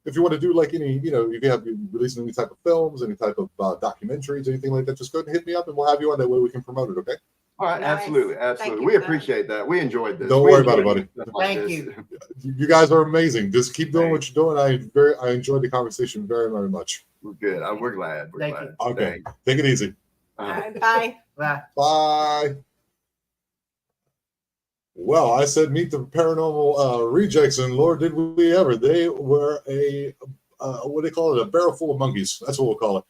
[SPEAKER 1] If you want to do any, if you have releasing any type of films, any type of documentaries, anything like that, just go ahead and hit me up, and we'll have you on. That way we can promote it. Okay.
[SPEAKER 2] All right,
[SPEAKER 3] Nice.
[SPEAKER 2] absolutely.
[SPEAKER 3] Thank you
[SPEAKER 2] We
[SPEAKER 3] for that.
[SPEAKER 2] appreciate that. We enjoyed this.
[SPEAKER 1] Don't
[SPEAKER 2] We
[SPEAKER 1] worry about it,
[SPEAKER 2] enjoyed
[SPEAKER 1] buddy.
[SPEAKER 2] stuff like
[SPEAKER 4] Thank
[SPEAKER 2] this.
[SPEAKER 4] you.
[SPEAKER 1] You guys are amazing. Just keep doing what you're doing. I enjoyed the conversation very, very much.
[SPEAKER 2] We're good. We're glad. We're
[SPEAKER 4] Thank
[SPEAKER 2] glad.
[SPEAKER 4] you.
[SPEAKER 1] Okay.
[SPEAKER 2] Thanks.
[SPEAKER 1] Take it easy.
[SPEAKER 3] All right, bye.
[SPEAKER 4] Bye.
[SPEAKER 1] Bye. Well, I said meet the Paranormal Rejects, and Lord, did we ever. They were a, what do they call it? A barrel full of monkeys. That's what we'll call it.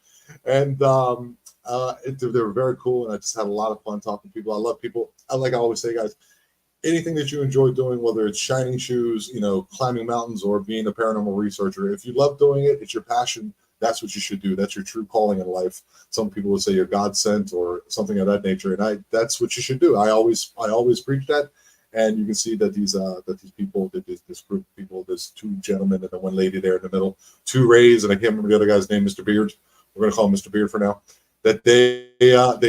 [SPEAKER 1] And they were very cool, and I just had a lot of fun talking to people. I love people. Like I always say, guys, anything that you enjoy doing, whether it's shining shoes, climbing mountains, or being a paranormal researcher, if you love doing it, it's your passion, that's what you should do. That's your true calling in life. Some people would say you're God sent or something of that nature, and that's what you should do. I always preach that. And you can see that these people, this group of people, there's two gentlemen and then one lady there in the middle, two Rays, and I can't remember the other guy's name, Mr. Beard. We're going to call him Mr. Beard for now. That they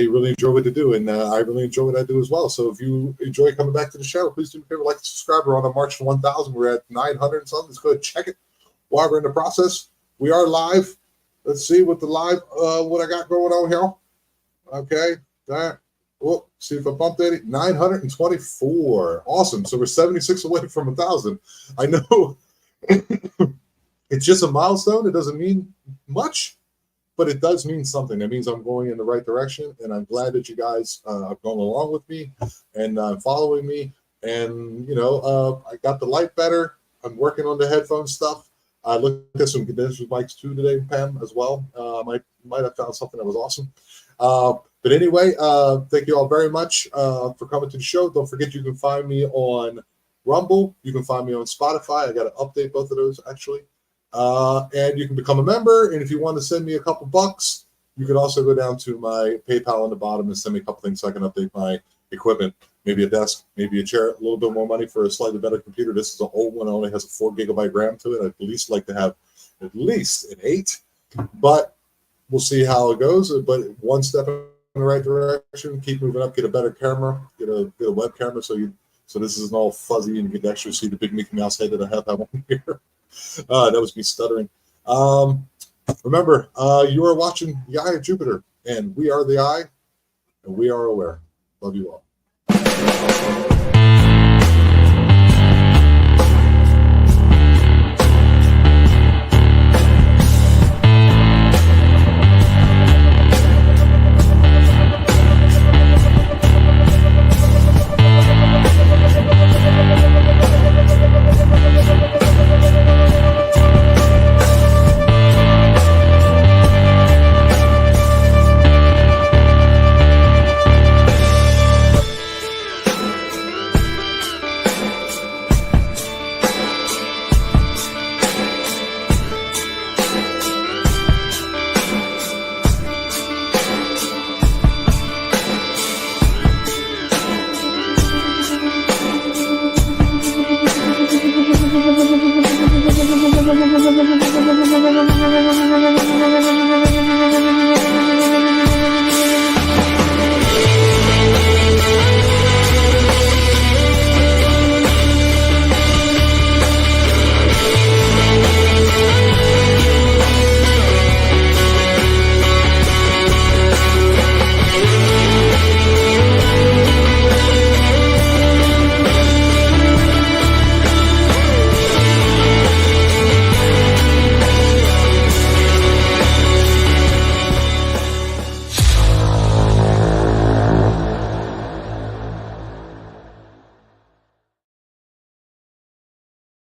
[SPEAKER 1] really enjoy what they do, and I really enjoy what I do as well. So if you enjoy coming back to the show, please do me a favor, like and subscribe. We're on the march to 1,000. We're at 900 and something. Let's go ahead and check it while we're in the process. We are live. Let's see what the live what I got going on here. Okay, that. Oh, see if I bumped that. 924. Awesome. So we're 76 away from 1,000. I know it's just a milestone. It doesn't mean much, but it does mean something. It means I'm going in the right direction, and I'm glad that you guys are going along with me and following me. And I got the light better. I'm working on the headphone stuff. I looked at some condenser mics too today, Pam, as well. Might have found something that was awesome. But anyway, thank you all very much for coming to the show. Don't forget you can find me on Rumble. You can find me on Spotify. I got to update both of those, actually. And you can become a member. And if you want to send me a couple bucks, you can also go down to my PayPal on the bottom and send me a couple things so I can update my equipment. Maybe a desk, maybe a chair, a little bit more money for a slightly better computer. This is an old one. It only has a 4 gigabyte RAM to it. I'd at least like to have at least an 8. But we'll see how it goes. But one step in the right direction. Keep moving up. Get a better camera. Get a web camera so this isn't all fuzzy and you can actually see the big Mickey Mouse head that I have on here. That was me stuttering. Remember, you are watching the Eye of Jupiter, and we are the Eye, and we are aware. Love you all.